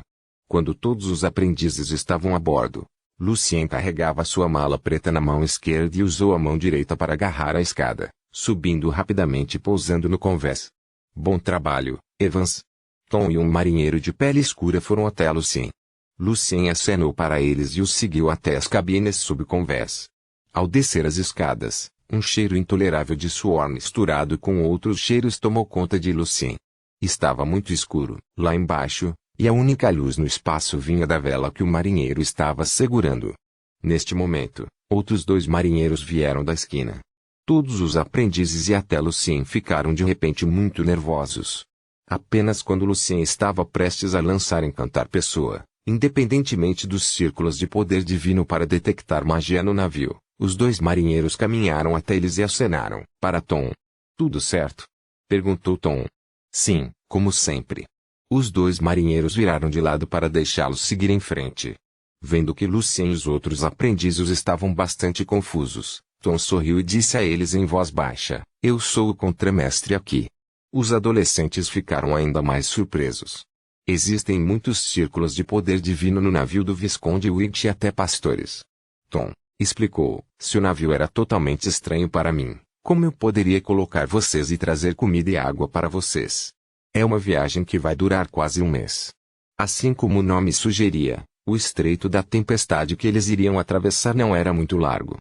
Quando todos os aprendizes estavam a bordo, Lucien carregava sua mala preta na mão esquerda e usou a mão direita para agarrar a escada, subindo rapidamente e pousando no convés. Bom trabalho, Evans. Tom e um marinheiro de pele escura foram até Lucien. Lucien acenou para eles e os seguiu até as cabines sob o convés. Ao descer as escadas, um cheiro intolerável de suor misturado com outros cheiros tomou conta de Lucien. Estava muito escuro, lá embaixo, e a única luz no espaço vinha da vela que o marinheiro estava segurando. Neste momento, outros 2 marinheiros vieram da esquina. Todos os aprendizes e até Lucien ficaram de repente muito nervosos. Apenas quando Lucien estava prestes a lançar Encantar Pessoa, independentemente dos círculos de poder divino para detectar magia no navio, os 2 marinheiros caminharam até eles e acenaram para Tom. Tudo certo? Perguntou Tom. Sim, como sempre. Os 2 marinheiros viraram de lado para deixá-los seguir em frente. Vendo que Lucien e os outros aprendizes estavam bastante confusos, Tom sorriu e disse a eles em voz baixa, eu sou o contramestre aqui. Os adolescentes ficaram ainda mais surpresos. Existem muitos círculos de poder divino no navio do Visconde Wigg e até pastores. Tom explicou, se o navio era totalmente estranho para mim, como eu poderia colocar vocês e trazer comida e água para vocês? É uma viagem que vai durar quase um mês. Assim como o nome sugeria, o Estreito da Tempestade que eles iriam atravessar não era muito largo.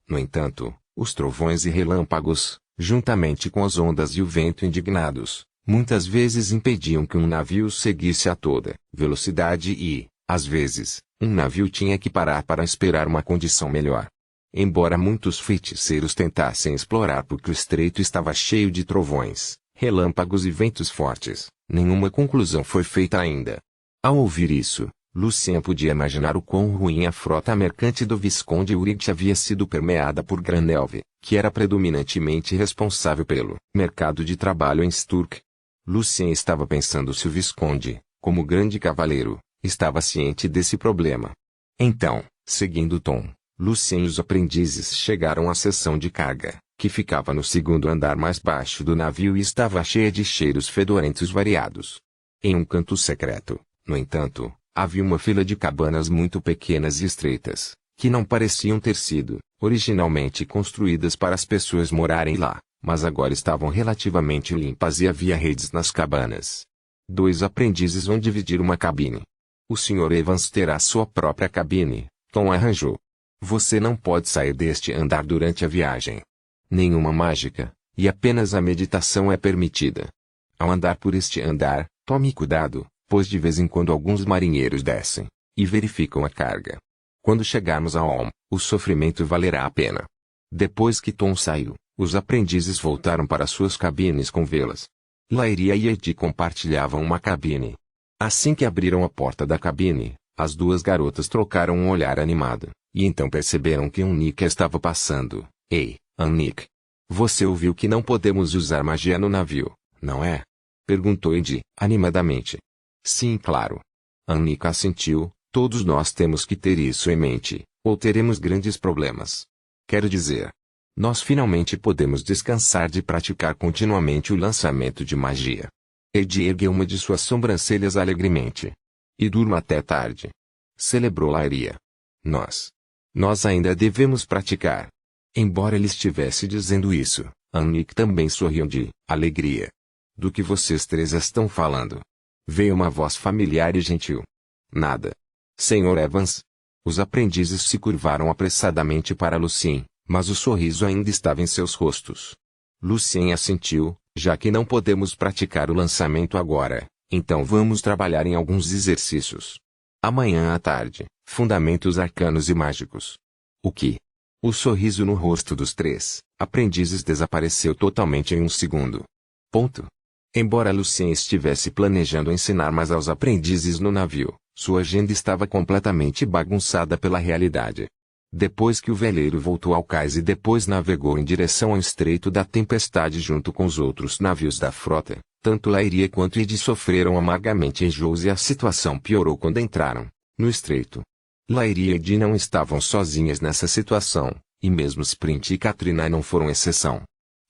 No entanto, os trovões e relâmpagos, juntamente com as ondas e o vento indignados, muitas vezes impediam que um navio seguisse a toda velocidade e, às vezes, um navio tinha que parar para esperar uma condição melhor. Embora muitos feiticeiros tentassem explorar porque o estreito estava cheio de trovões, relâmpagos e ventos fortes, nenhuma conclusão foi feita ainda. Ao ouvir isso, Lucien podia imaginar o quão ruim a frota mercante do Visconde Wigg havia sido permeada por Granelve, que era predominantemente responsável pelo mercado de trabalho em Sturk. Lucien estava pensando se o Visconde, como grande cavaleiro, estava ciente desse problema. Então, seguindo Tom, Lucien e os aprendizes chegaram à seção de carga, que ficava no 2º andar mais baixo do navio e estava cheia de cheiros fedorentos variados. Em um canto secreto, no entanto, havia uma fila de cabanas muito pequenas e estreitas, que não pareciam ter sido, originalmente construídas para as pessoas morarem lá, mas agora estavam relativamente limpas e havia redes nas cabanas. 2 aprendizes vão dividir uma cabine. O Sr. Evans terá sua própria cabine, Tom arranjou. Você não pode sair deste andar durante a viagem. Nenhuma mágica, e apenas a meditação é permitida. Ao andar por este andar, tome cuidado, pois de vez em quando alguns marinheiros descem e verificam a carga. Quando chegarmos a Olm, o sofrimento valerá a pena. Depois que Tom saiu, os aprendizes voltaram para suas cabines com velas. Laíria e Eddie compartilhavam uma cabine. Assim que abriram a porta da cabine, as 2 garotas trocaram um olhar animado, e então perceberam que Annika estava passando. Ei, Annika. Você ouviu que não podemos usar magia no navio, não é? Perguntou Eddie, animadamente. Sim, claro. Annika assentiu, todos nós temos que ter isso em mente, ou teremos grandes problemas. Quero dizer, nós finalmente podemos descansar de praticar continuamente o lançamento de magia. Eddie ergueu uma de suas sobrancelhas alegremente. E durma até tarde. Celebrou Laíria. Nós ainda devemos praticar. Embora ele estivesse dizendo isso, Annika também sorriu de alegria. Do que vocês 3 estão falando? Veio uma voz familiar e gentil. Nada. Sr. Evans. Os aprendizes se curvaram apressadamente para Lucien, mas o sorriso ainda estava em seus rostos. Lucien assentiu, já que não podemos praticar o lançamento agora, então vamos trabalhar em alguns exercícios. Amanhã à tarde, fundamentos arcanos e mágicos. O que? O sorriso no rosto dos 3 aprendizes desapareceu totalmente em um segundo. Ponto. Embora Lucien estivesse planejando ensinar mais aos aprendizes no navio, Sua agenda estava completamente bagunçada pela realidade. Depois que o veleiro voltou ao cais e depois navegou em direção ao Estreito da Tempestade junto com os outros navios da frota, tanto Lairia quanto Ed sofreram amargamente enjoos e a situação piorou quando entraram no Estreito. Lairia e Ed não estavam sozinhas nessa situação, e mesmo Sprint e Katrina não foram exceção.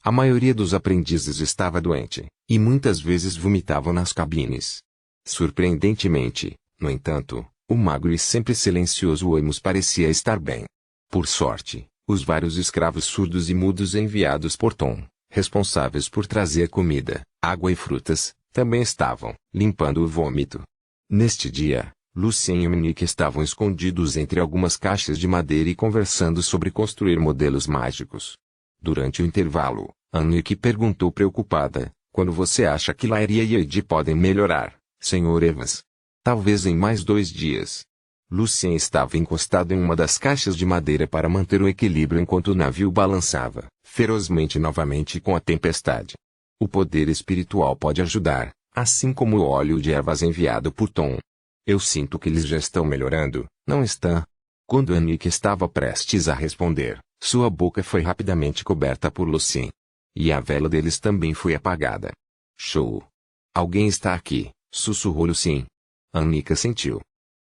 A maioria dos aprendizes estava doente, e muitas vezes vomitavam nas cabines. Surpreendentemente, no entanto, o magro e sempre silencioso Amos parecia estar bem. Por sorte, os vários escravos surdos e mudos enviados por Tom, responsáveis por trazer comida, água e frutas, também estavam limpando o vômito. Neste dia, Lucien e Monique estavam escondidos entre algumas caixas de madeira e conversando sobre construir modelos mágicos. Durante o intervalo, Monique perguntou preocupada: quando você acha que Lairia e Ed podem melhorar, Sr. Evans? Talvez em mais 2 dias. Lucien estava encostado em uma das caixas de madeira para manter o equilíbrio enquanto o navio balançava ferozmente novamente com a tempestade. O poder espiritual pode ajudar, assim como o óleo de ervas enviado por Tom. Eu sinto que eles já estão melhorando, não estão? Quando Annick estava prestes a responder, sua boca foi rapidamente coberta por Lucien. E a vela deles também foi apagada. Show! Alguém está aqui, sussurrou Lucien. Annika sentiu.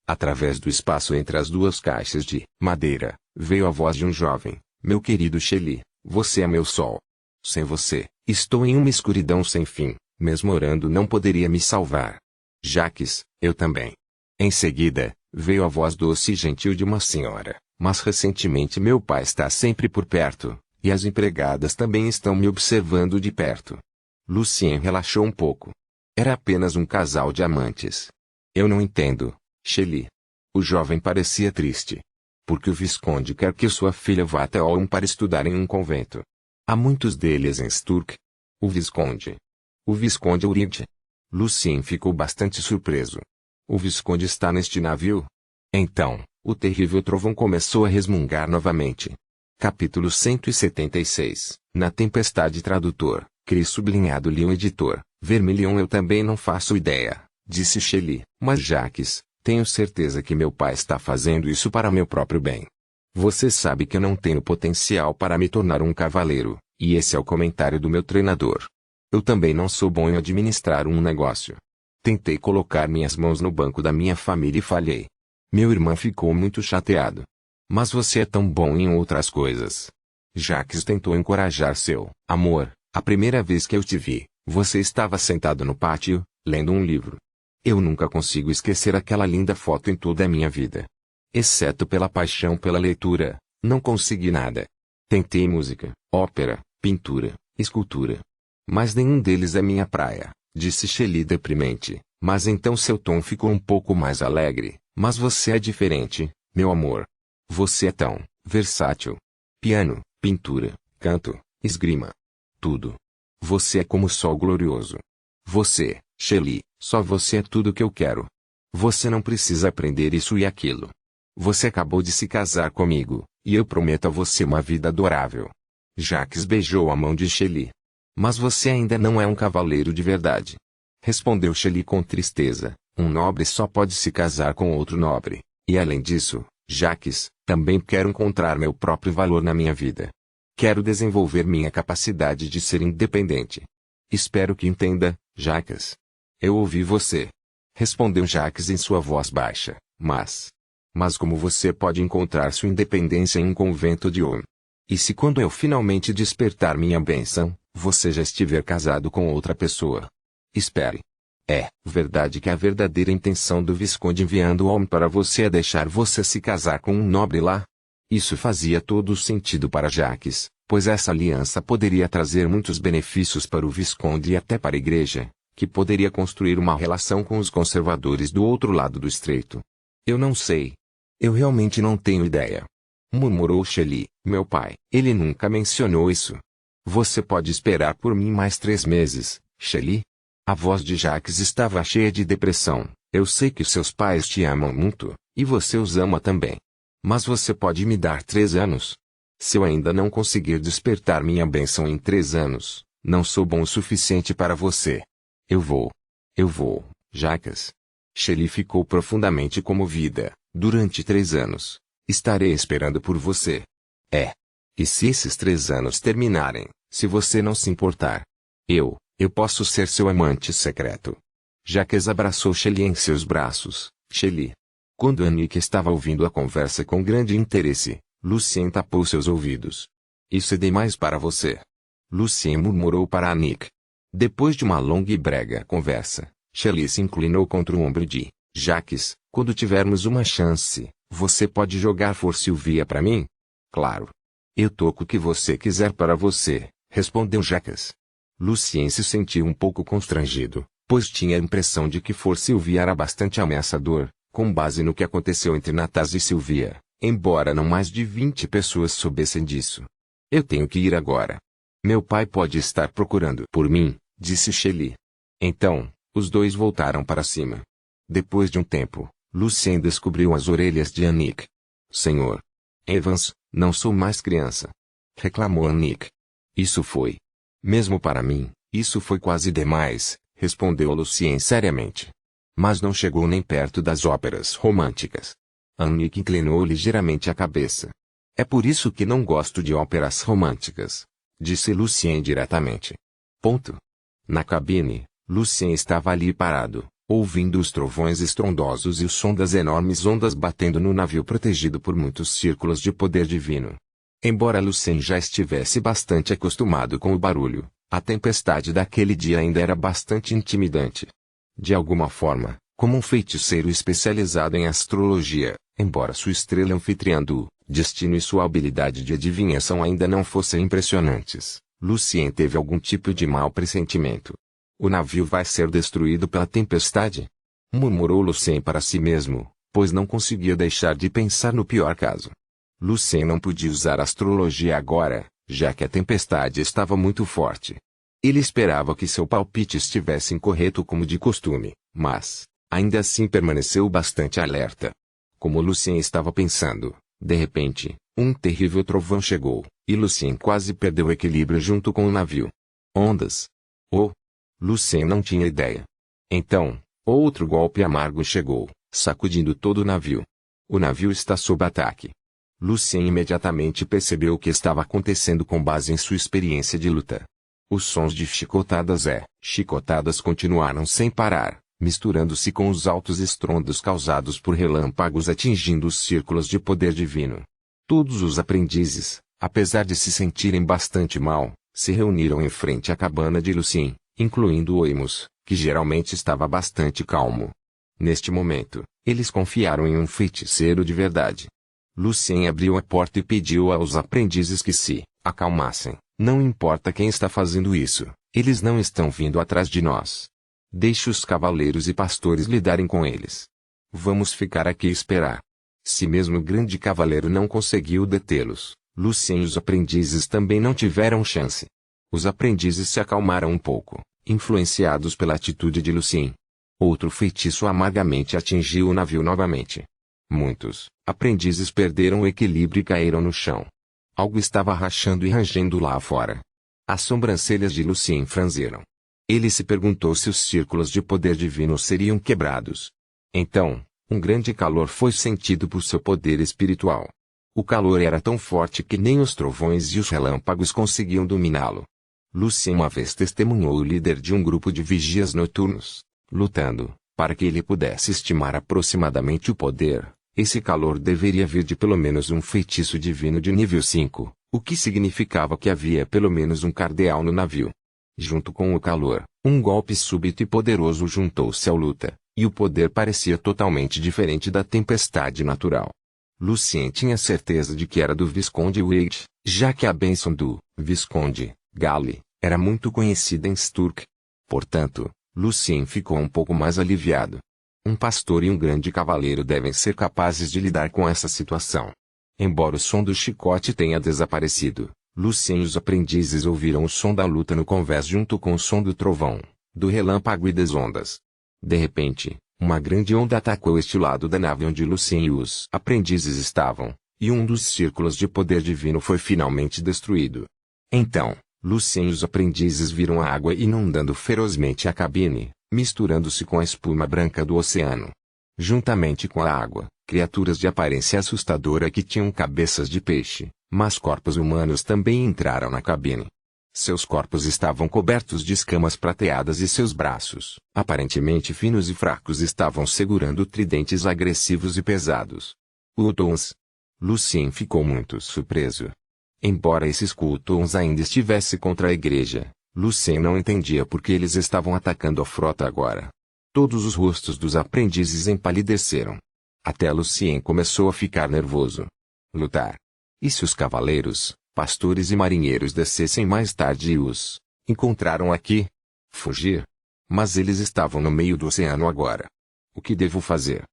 Através do espaço entre as 2 caixas de madeira, veio a voz de um jovem: meu querido Shelly, você é meu sol. Sem você, estou em uma escuridão sem fim, mesmo orando não poderia me salvar. Jacques, eu também. Em seguida, veio a voz doce e gentil de uma senhora: mas recentemente meu pai está sempre por perto, e as empregadas também estão me observando de perto. Lucien relaxou um pouco. Era apenas um casal de amantes. Eu não entendo, Shelly. O jovem parecia triste. Porque o Visconde quer que sua filha vá até Olm para estudar em um convento. Há muitos deles em Sturk. O Visconde. O Visconde Urid. Lucien ficou bastante surpreso. O Visconde está neste navio? Então, o terrível trovão começou a resmungar novamente. Capítulo 176. Na Tempestade. Tradutor, Cris sublinhado Leon editor, Vermilion. Eu também não faço ideia, disse Shelly, mas Jacques, tenho certeza que meu pai está fazendo isso para meu próprio bem. Você sabe que eu não tenho potencial para me tornar um cavaleiro, e esse é o comentário do meu treinador. Eu também não sou bom em administrar um negócio. Tentei colocar minhas mãos no banco da minha família e falhei. Meu irmão ficou muito chateado. Mas você é tão bom em outras coisas. Jacques tentou encorajar seu amor. A primeira vez que eu te vi, você estava sentado no pátio, lendo um livro. Eu nunca consigo esquecer aquela linda foto em toda a minha vida. Exceto pela paixão pela leitura, não consegui nada. Tentei música, ópera, pintura, escultura. Mas nenhum deles é minha praia, disse Shelly deprimente, mas então seu tom ficou um pouco mais alegre. Mas você é diferente, meu amor. Você é tão versátil. Piano, pintura, canto, esgrima. Tudo. Você é como o sol glorioso. Você, Shelly, só você é tudo que eu quero. Você não precisa aprender isso e aquilo. Você acabou de se casar comigo, e eu prometo a você uma vida adorável. Jacques beijou a mão de Shelly. Mas você ainda não é um cavaleiro de verdade. Respondeu Shelly com tristeza. Um nobre só pode se casar com outro nobre. E além disso, Jacques, também quero encontrar meu próprio valor na minha vida. Quero desenvolver minha capacidade de ser independente. Espero que entenda, Jacques. Eu ouvi você. Respondeu Jacques em sua voz baixa, Mas como você pode encontrar sua independência em um convento de Olm? E se quando eu finalmente despertar minha bênção, você já estiver casado com outra pessoa? Espere. É verdade que a verdadeira intenção do Visconde enviando Olm para você é deixar você se casar com um nobre lá? Isso fazia todo o sentido para Jacques, pois essa aliança poderia trazer muitos benefícios para o Visconde e até para a igreja, que poderia construir uma relação com os conservadores do outro lado do estreito. Eu não sei. Eu realmente não tenho ideia. Murmurou Shelly, meu pai. Ele nunca mencionou isso. Você pode esperar por mim mais 3 meses, Shelly? A voz de Jacques estava cheia de depressão. Eu sei que seus pais te amam muito, e você os ama também. Mas você pode me dar 3 anos? Se eu ainda não conseguir despertar minha bênção em 3 anos, não sou bom o suficiente para você. Eu vou, Jacques. Shelly ficou profundamente comovida. Durante 3 anos, estarei esperando por você. E se esses 3 anos terminarem, se você não se importar, eu posso ser seu amante secreto. Jacques abraçou Shelly em seus braços. Shelly. Quando Annick estava ouvindo a conversa com grande interesse, Lucien tapou seus ouvidos. Isso é demais para você. Lucien murmurou para Annick. Depois de uma longa e brega conversa, Shelly se inclinou contra o ombro de Jacques. Quando tivermos uma chance, você pode jogar For Sylvia para mim? Claro. Eu toco o que você quiser para você, respondeu Jacques. Lucien se sentiu um pouco constrangido, pois tinha a impressão de que For Sylvia era bastante ameaçador, com base no que aconteceu entre Nataz e Sylvia, embora não mais de 20 pessoas soubessem disso. Eu tenho que ir agora. Meu pai pode estar procurando por mim, disse Shelly. Então, os dois voltaram para cima. Depois de um tempo, Lucien descobriu as orelhas de Annick. Senhor Evans, não sou mais criança, reclamou Annick. Isso foi. Mesmo para mim, isso foi quase demais, respondeu Lucien seriamente. Mas não chegou nem perto das óperas românticas. Annick inclinou ligeiramente a cabeça. É por isso que não gosto de óperas românticas, disse Lucien diretamente. Ponto. Na cabine, Lucien estava ali parado, ouvindo os trovões estrondosos e o som das enormes ondas batendo no navio protegido por muitos círculos de poder divino. Embora Lucien já estivesse bastante acostumado com o barulho, a tempestade daquele dia ainda era bastante intimidante. De alguma forma, como um feiticeiro especializado em astrologia, embora sua estrela anfitriã do destino e sua habilidade de adivinhação ainda não fossem impressionantes, Lucien teve algum tipo de mau pressentimento. O navio vai ser destruído pela tempestade? Murmurou Lucien para si mesmo, pois não conseguia deixar de pensar no pior caso. Lucien não podia usar astrologia agora, já que a tempestade estava muito forte. Ele esperava que seu palpite estivesse incorreto como de costume, mas, ainda assim permaneceu bastante alerta. Como Lucien estava pensando, de repente, um terrível trovão chegou, e Lucien quase perdeu o equilíbrio junto com o navio. Ondas? Oh! Lucien não tinha ideia. Então, outro golpe amargo chegou, sacudindo todo o navio. O navio está sob ataque. Lucien imediatamente percebeu o que estava acontecendo com base em sua experiência de luta. Os sons de chicotadas continuaram sem parar, misturando-se com os altos estrondos causados por relâmpagos atingindo os círculos de poder divino. Todos os aprendizes, apesar de se sentirem bastante mal, se reuniram em frente à cabana de Lucien, incluindo Oimus, que geralmente estava bastante calmo. Neste momento, eles confiaram em um feiticeiro de verdade. Lucien abriu a porta e pediu aos aprendizes que se acalmassem. Não importa quem está fazendo isso, eles não estão vindo atrás de nós. Deixe os cavaleiros e pastores lidarem com eles. Vamos ficar aqui e esperar. Se mesmo o grande cavaleiro não conseguiu detê-los, Lucien e os aprendizes também não tiveram chance. Os aprendizes se acalmaram um pouco, influenciados pela atitude de Lucien. Outro feitiço amargamente atingiu o navio novamente. Muitos aprendizes perderam o equilíbrio e caíram no chão. Algo estava rachando e rangendo lá fora. As sobrancelhas de Lucien franziram. Ele se perguntou se os círculos de poder divino seriam quebrados. Então, um grande calor foi sentido por seu poder espiritual. O calor era tão forte que nem os trovões e os relâmpagos conseguiam dominá-lo. Lucien uma vez testemunhou o líder de um grupo de vigias noturnos, lutando, para que ele pudesse estimar aproximadamente o poder. Esse calor deveria vir de pelo menos um feitiço divino de nível 5, o que significava que havia pelo menos um cardeal no navio. Junto com o calor, um golpe súbito e poderoso juntou-se à luta, e o poder parecia totalmente diferente da tempestade natural. Lucien tinha certeza de que era do Visconde Wade, já que a bênção do Visconde Gale era muito conhecida em Sturk. Portanto, Lucien ficou um pouco mais aliviado. Um pastor e um grande cavaleiro devem ser capazes de lidar com essa situação. Embora o som do chicote tenha desaparecido, Lucien e os aprendizes ouviram o som da luta no convés junto com o som do trovão, do relâmpago e das ondas. De repente, uma grande onda atacou este lado da nave onde Lucien e os aprendizes estavam, e um dos círculos de poder divino foi finalmente destruído. Então, Lucien e os aprendizes viram a água inundando ferozmente a cabine, misturando-se com a espuma branca do oceano. Juntamente com a água, criaturas de aparência assustadora que tinham cabeças de peixe, mas corpos humanos também entraram na cabine. Seus corpos estavam cobertos de escamas prateadas e seus braços, aparentemente finos e fracos, estavam segurando tridentes agressivos e pesados. Utons. Lucien ficou muito surpreso. Embora esses Utons ainda estivessem contra a igreja, Lucien não entendia por que eles estavam atacando a frota agora. Todos os rostos dos aprendizes empalideceram. Até Lucien começou a ficar nervoso. Lutar. E se os cavaleiros, pastores e marinheiros descessem mais tarde e os encontraram aqui? Fugir? Mas eles estavam no meio do oceano agora. O que devo fazer?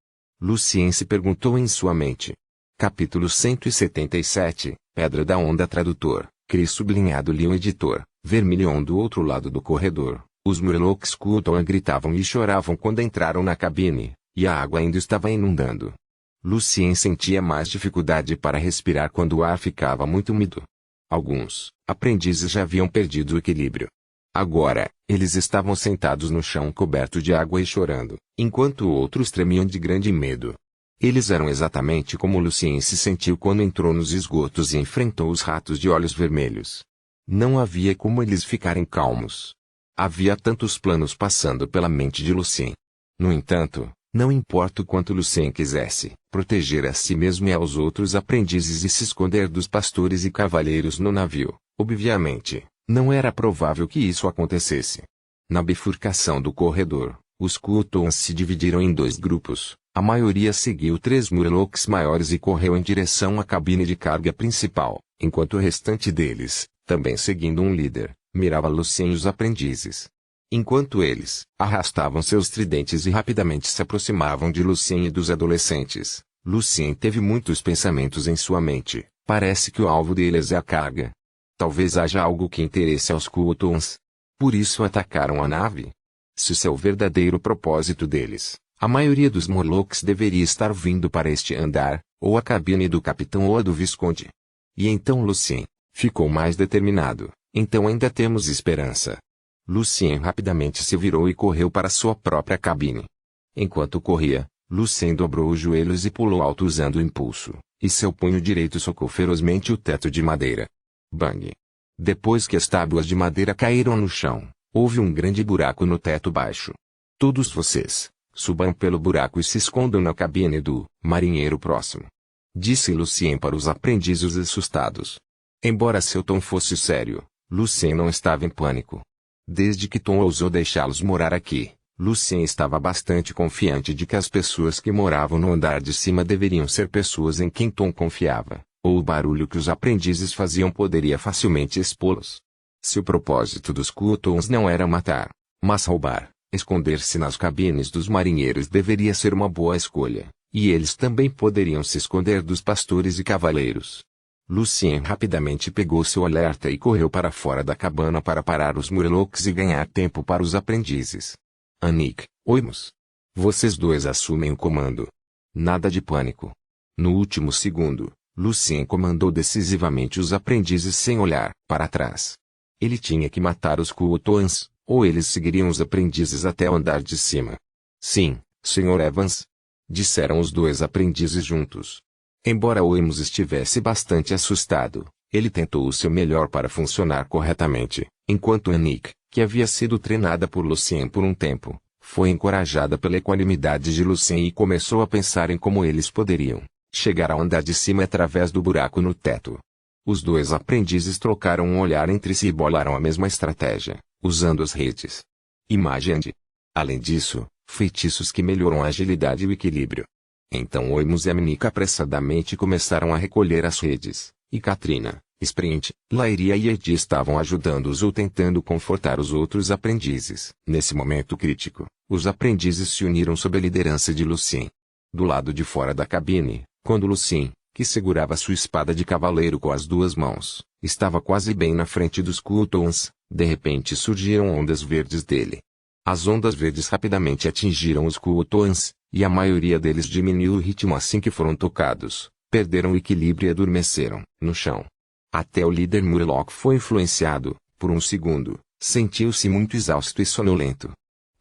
Lucien se perguntou em sua mente. Capítulo 177, Pedra da Onda. Tradutor, Cris sublinhado Leon editor, Vermilion. Do outro lado do corredor, os Murlocs Kuton gritavam e choravam quando entraram na cabine, e a água ainda estava inundando. Lucien sentia mais dificuldade para respirar quando o ar ficava muito úmido. Alguns aprendizes já haviam perdido o equilíbrio. Agora, eles estavam sentados no chão coberto de água e chorando, enquanto outros tremiam de grande medo. Eles eram exatamente como Lucien se sentiu quando entrou nos esgotos e enfrentou os ratos de olhos vermelhos. Não havia como eles ficarem calmos. Havia tantos planos passando pela mente de Lucien. No entanto, não importa o quanto Lucien quisesse proteger a si mesmo e aos outros aprendizes e se esconder dos pastores e cavaleiros no navio, obviamente, não era provável que isso acontecesse. Na bifurcação do corredor, os Kutons se dividiram em dois grupos. A maioria seguiu 3 Murlocs maiores e correu em direção à cabine de carga principal, enquanto o restante deles, também seguindo um líder, mirava Lucien e os aprendizes. Enquanto eles arrastavam seus tridentes e rapidamente se aproximavam de Lucien e dos adolescentes, Lucien teve muitos pensamentos em sua mente. Parece que o alvo deles é a carga. Talvez haja algo que interesse aos Kutons. Por isso atacaram a nave? Se isso é o verdadeiro propósito deles, a maioria dos Murlocs deveria estar vindo para este andar, ou a cabine do capitão ou a do visconde. E então Lucien ficou mais determinado. Então ainda temos esperança. Lucien rapidamente se virou e correu para sua própria cabine. Enquanto corria, Lucien dobrou os joelhos e pulou alto usando o impulso, e seu punho direito socou ferozmente o teto de madeira. Bang! Depois que as tábuas de madeira caíram no chão, houve um grande buraco no teto baixo. Todos vocês, subam pelo buraco e se escondam na cabine do marinheiro próximo. Disse Lucien para os aprendizes assustados. Embora seu tom fosse sério, Lucien não estava em pânico. Desde que Tom ousou deixá-los morar aqui, Lucien estava bastante confiante de que as pessoas que moravam no andar de cima deveriam ser pessoas em quem Tom confiava, ou o barulho que os aprendizes faziam poderia facilmente expô-los. Se o propósito dos Kutons não era matar, mas roubar, esconder-se nas cabines dos marinheiros deveria ser uma boa escolha, e eles também poderiam se esconder dos pastores e cavaleiros. Lucien rapidamente pegou seu alerta e correu para fora da cabana para parar os Murlocs e ganhar tempo para os aprendizes. Annick, Oimus. Vocês dois assumem o comando. Nada de pânico. No último segundo, Lucien comandou decisivamente os aprendizes sem olhar para trás. Ele tinha que matar os Kutons, ou eles seguiriam os aprendizes até o andar de cima. Sim, Sr. Evans. Disseram os dois aprendizes juntos. Embora Oimus estivesse bastante assustado, ele tentou o seu melhor para funcionar corretamente, enquanto Annick, que havia sido treinada por Lucien por um tempo, foi encorajada pela equanimidade de Lucien e começou a pensar em como eles poderiam chegar ao andar de cima através do buraco no teto. Os dois aprendizes trocaram um olhar entre si e bolaram a mesma estratégia, usando as redes. Imagem. Além disso, feitiços que melhoram a agilidade e o equilíbrio. Então Oimus e Annick apressadamente começaram a recolher as redes, e Katrina, Sprint, Lairia e Edi estavam ajudando-os ou tentando confortar os outros aprendizes. Nesse momento crítico, os aprendizes se uniram sob a liderança de Lucien. Do lado de fora da cabine, quando Lucien, que segurava sua espada de cavaleiro com as duas mãos, estava quase bem na frente dos Kutons, de repente surgiram ondas verdes dele. As ondas verdes rapidamente atingiram os Kutons, e a maioria deles diminuiu o ritmo assim que foram tocados, perderam o equilíbrio e adormeceram no chão. Até o líder Murloc foi influenciado, por um segundo, sentiu-se muito exausto e sonolento.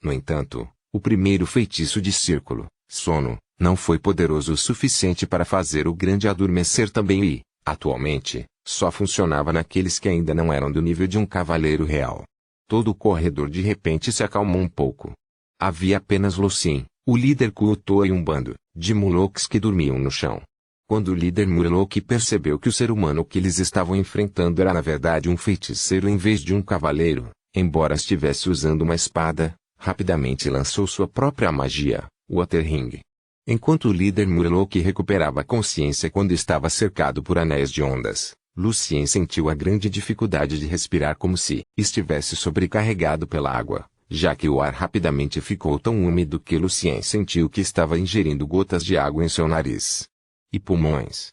No entanto, o primeiro feitiço de círculo, sono, não foi poderoso o suficiente para fazer o grande adormecer também e, atualmente, só funcionava naqueles que ainda não eram do nível de um cavaleiro real. Todo o corredor de repente se acalmou um pouco. Havia apenas Lucien, o líder Kuo-toa e um bando de Murlocs que dormiam no chão. Quando o líder Murloc percebeu que o ser humano que eles estavam enfrentando era na verdade um feiticeiro em vez de um cavaleiro, embora estivesse usando uma espada, rapidamente lançou sua própria magia, Water Ring. Enquanto o líder Murloc recuperava a consciência quando estava cercado por anéis de ondas, Lucien sentiu a grande dificuldade de respirar como se estivesse sobrecarregado pela água, já que o ar rapidamente ficou tão úmido que Lucien sentiu que estava ingerindo gotas de água em seu nariz e pulmões.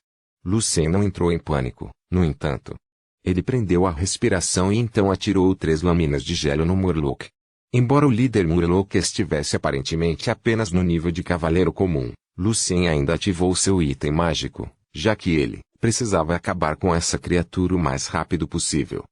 Lucien não entrou em pânico, no entanto. Ele prendeu a respiração e então atirou 3 lâminas de gelo no Murloc. Embora o líder Murloc estivesse aparentemente apenas no nível de cavaleiro comum, Lucien ainda ativou seu item mágico, já que ele precisava acabar com essa criatura o mais rápido possível.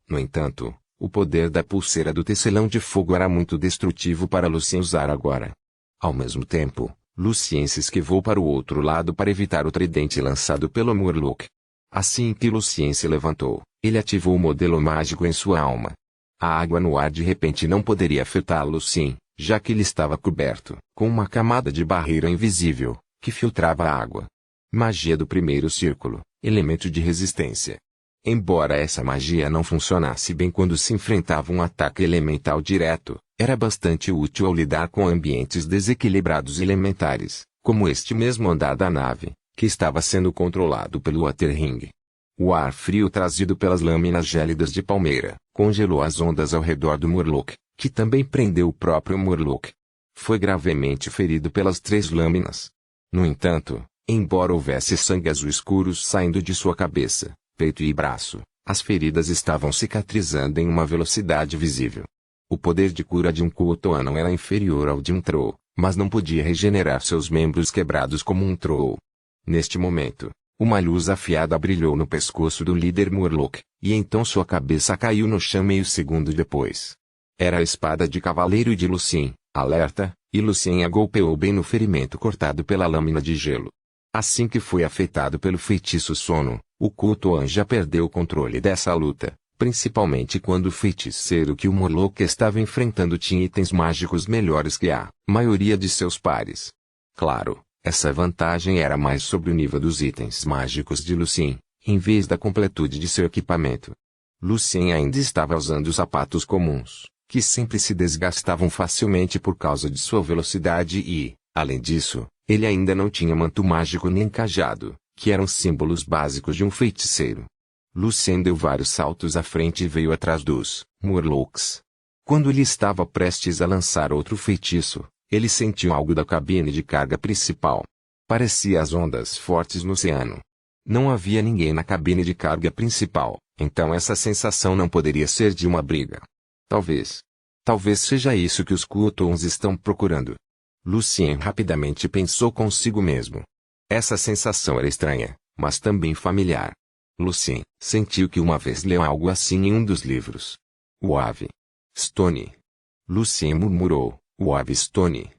No entanto, o poder da pulseira do tecelão de fogo era muito destrutivo para Lucien usar agora. Ao mesmo tempo, Lucien se esquivou para o outro lado para evitar o tridente lançado pelo Murloc. Assim que Lucien se levantou, ele ativou o modelo mágico em sua alma. A água no ar de repente não poderia afetar Lucien, já que ele estava coberto com uma camada de barreira invisível, que filtrava a água. Magia do primeiro círculo, elemento de resistência. Embora essa magia não funcionasse bem quando se enfrentava um ataque elemental direto, era bastante útil ao lidar com ambientes desequilibrados elementares, como este mesmo andar da nave, que estava sendo controlado pelo Water Ring. O ar frio trazido pelas lâminas gélidas de palmeira congelou as ondas ao redor do Murloc, que também prendeu o próprio Murloc. Foi gravemente ferido pelas 3 lâminas. No entanto, embora houvesse sangue azul escuro saindo de sua cabeça, peito e braço, as feridas estavam cicatrizando em uma velocidade visível. O poder de cura de um Kuo-toa não era inferior ao de um Troll, mas não podia regenerar seus membros quebrados como um Troll. Neste momento, uma luz afiada brilhou no pescoço do líder Murloc, e então sua cabeça caiu no chão meio segundo depois. Era a espada de cavaleiro de Lucien, alerta, e Lucien a golpeou bem no ferimento cortado pela lâmina de gelo. Assim que foi afetado pelo feitiço sono, o Kuo-toa já perdeu o controle dessa luta, principalmente quando o feiticeiro que o Murloc estava enfrentando tinha itens mágicos melhores que a maioria de seus pares. Claro, essa vantagem era mais sobre o nível dos itens mágicos de Lucien, em vez da completude de seu equipamento. Lucien ainda estava usando sapatos comuns, que sempre se desgastavam facilmente por causa de sua velocidade e, além disso, ele ainda não tinha manto mágico nem cajado, que eram símbolos básicos de um feiticeiro. Lucien deu vários saltos à frente e veio atrás dos Murlocs. Quando ele estava prestes a lançar outro feitiço, ele sentiu algo da cabine de carga principal. Parecia as ondas fortes no oceano. Não havia ninguém na cabine de carga principal, então essa sensação não poderia ser de uma briga. Talvez seja isso que os Kuo-toans estão procurando. Lucien rapidamente pensou consigo mesmo. Essa sensação era estranha, mas também familiar. Lucien sentiu que uma vez leu algo assim em um dos livros. Wave Stone. Lucien murmurou, Wave Stone.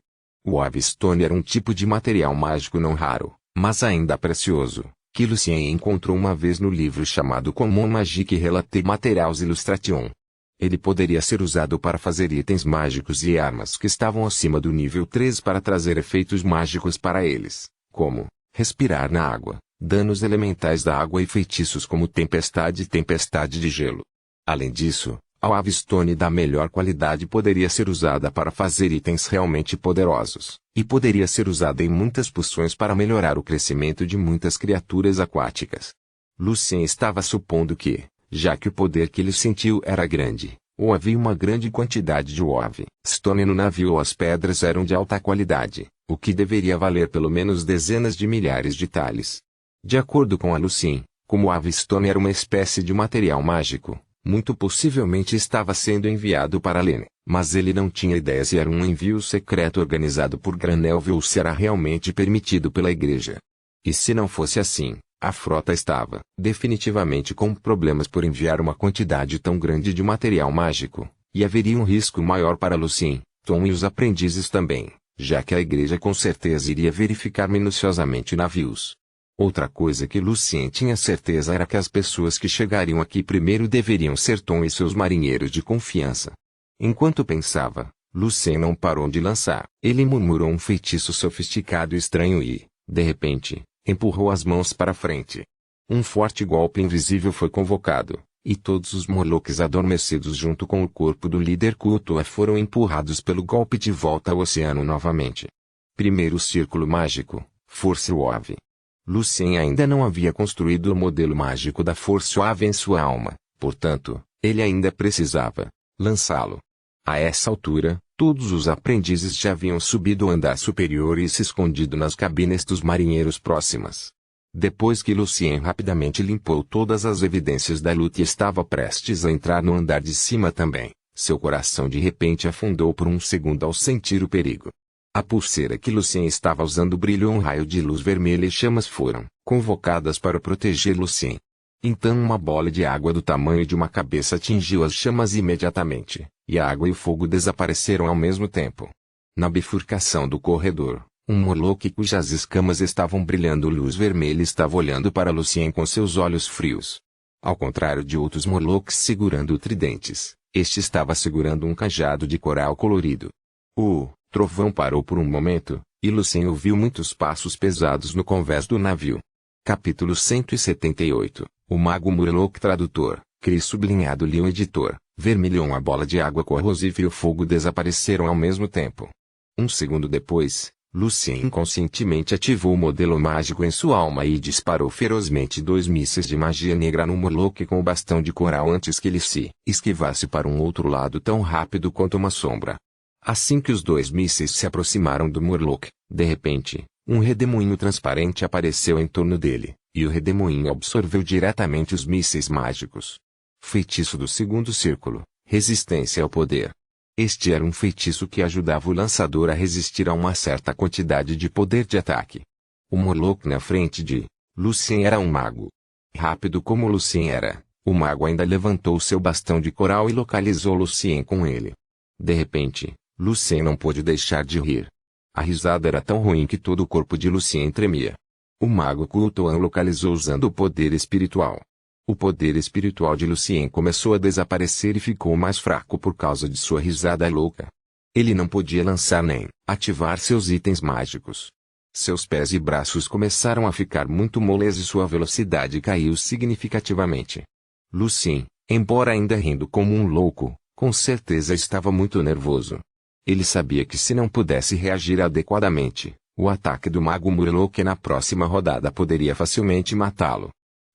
Wave Stone era um tipo de material mágico não raro, mas ainda precioso, que Lucien encontrou uma vez no livro chamado Common Magic Related Materials Illustration. Ele poderia ser usado para fazer itens mágicos e armas que estavam acima do nível 3 para trazer efeitos mágicos para eles, como respirar na água, danos elementais da água e feitiços como tempestade e tempestade de gelo. Além disso, a Wave Stone da melhor qualidade poderia ser usada para fazer itens realmente poderosos, e poderia ser usada em muitas poções para melhorar o crescimento de muitas criaturas aquáticas. Lucien estava supondo que, já que o poder que ele sentiu era grande, ou havia uma grande quantidade de Wave Stone no navio ou as pedras eram de alta qualidade, o que deveria valer pelo menos dezenas de milhares de tales. De acordo com a Lucien, como Wave Stone era uma espécie de material mágico, muito possivelmente estava sendo enviado para Lene, mas ele não tinha ideia se era um envio secreto organizado por Granelv ou se era realmente permitido pela igreja. E se não fosse assim, a frota estava definitivamente com problemas por enviar uma quantidade tão grande de material mágico, e haveria um risco maior para Lucien, Tom e os aprendizes também, já que a igreja com certeza iria verificar minuciosamente navios. Outra coisa que Lucien tinha certeza era que as pessoas que chegariam aqui primeiro deveriam ser Tom e seus marinheiros de confiança. Enquanto pensava, Lucien não parou de lançar. Ele murmurou um feitiço sofisticado e estranho e, de repente, empurrou as mãos para frente. Um forte golpe invisível foi convocado, e todos os Morlocks adormecidos junto com o corpo do líder Kuo-toa foram empurrados pelo golpe de volta ao oceano novamente. Primeiro círculo mágico, Força Suave. Lucien ainda não havia construído o modelo mágico da Força Suave em sua alma, portanto, ele ainda precisava lançá-lo. A essa altura, todos os aprendizes já haviam subido ao andar superior e se escondido nas cabines dos marinheiros próximas. Depois que Lucien rapidamente limpou todas as evidências da luta e estava prestes a entrar no andar de cima também, seu coração de repente afundou por um segundo ao sentir o perigo. A pulseira que Lucien estava usando brilhou um raio de luz vermelha e chamas foram convocadas para proteger Lucien. Então uma bola de água do tamanho de uma cabeça atingiu as chamas imediatamente, e a água e o fogo desapareceram ao mesmo tempo. Na bifurcação do corredor, um Morlock cujas escamas estavam brilhando luz vermelha estava olhando para Lucien com seus olhos frios. Ao contrário de outros Morlocks segurando tridentes, este estava segurando um cajado de coral colorido. O trovão parou por um momento, e Lucien ouviu muitos passos pesados no convés do navio. Capítulo 178. O Mago Morlock Tradutor, Cris sublinhado Leon Editor, vermelhão a bola de água corrosiva e o fogo desapareceram ao mesmo tempo. Um segundo depois, Lucien inconscientemente ativou o modelo mágico em sua alma e disparou ferozmente 2 mísseis de magia negra no Morlock com o bastão de coral antes que ele se esquivasse para um outro lado tão rápido quanto uma sombra. Assim que os 2 mísseis se aproximaram do Morlock, de repente, um redemoinho transparente apareceu em torno dele, e o redemoinho absorveu diretamente os mísseis mágicos. Feitiço do segundo círculo, resistência ao poder. Este era um feitiço que ajudava o lançador a resistir a uma certa quantidade de poder de ataque. O Morlock na frente de Lucien era um mago. Rápido como Lucien era, o mago ainda levantou seu bastão de coral e localizou Lucien com ele. De repente, Lucien não pôde deixar de rir. A risada era tão ruim que todo o corpo de Lucien tremia. O mago Kuo-toa o localizou usando o poder espiritual. O poder espiritual de Lucien começou a desaparecer e ficou mais fraco por causa de sua risada louca. Ele não podia lançar nem ativar seus itens mágicos. Seus pés e braços começaram a ficar muito moles e sua velocidade caiu significativamente. Lucien, embora ainda rindo como um louco, com certeza estava muito nervoso. Ele sabia que se não pudesse reagir adequadamente, o ataque do Mago Morlock na próxima rodada poderia facilmente matá-lo.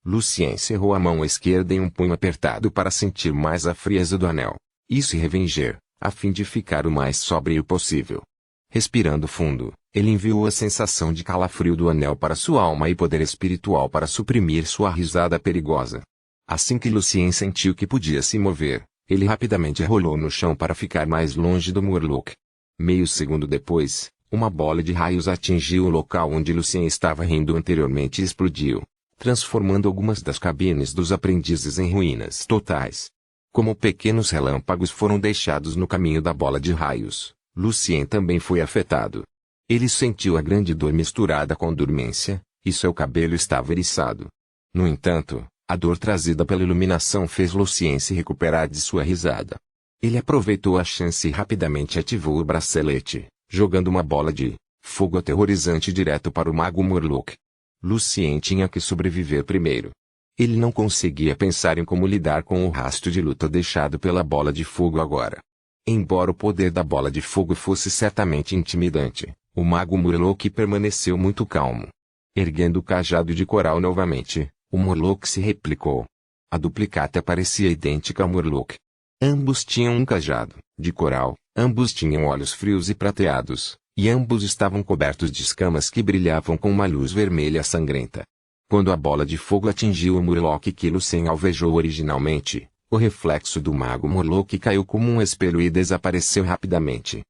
Lucien cerrou a mão esquerda em um punho apertado para sentir mais a frieza do anel, e se revenger, a fim de ficar o mais sóbrio possível. Respirando fundo, ele enviou a sensação de calafrio do anel para sua alma e poder espiritual para suprimir sua risada perigosa. Assim que Lucien sentiu que podia se mover, ele rapidamente rolou no chão para ficar mais longe do Morlock. Meio segundo depois, uma bola de raios atingiu o local onde Lucien estava rindo anteriormente e explodiu, transformando algumas das cabines dos aprendizes em ruínas totais. Como pequenos relâmpagos foram deixados no caminho da bola de raios, Lucien também foi afetado. Ele sentiu a grande dor misturada com dormência, e seu cabelo estava eriçado. No entanto, a dor trazida pela iluminação fez Lucien se recuperar de sua risada. Ele aproveitou a chance e rapidamente ativou o bracelete, jogando uma bola de fogo aterrorizante direto para o Mago Morlock. Lucien tinha que sobreviver primeiro. Ele não conseguia pensar em como lidar com o rastro de luta deixado pela bola de fogo agora. Embora o poder da bola de fogo fosse certamente intimidante, o Mago Morlock permaneceu muito calmo. Erguendo o cajado de coral novamente, o Morlock se replicou. A duplicata parecia idêntica ao Morlock. Ambos tinham um cajado de coral, ambos tinham olhos frios e prateados, e ambos estavam cobertos de escamas que brilhavam com uma luz vermelha sangrenta. Quando a bola de fogo atingiu o Morlock que Lucien alvejou originalmente, o reflexo do Mago Morlock caiu como um espelho e desapareceu rapidamente.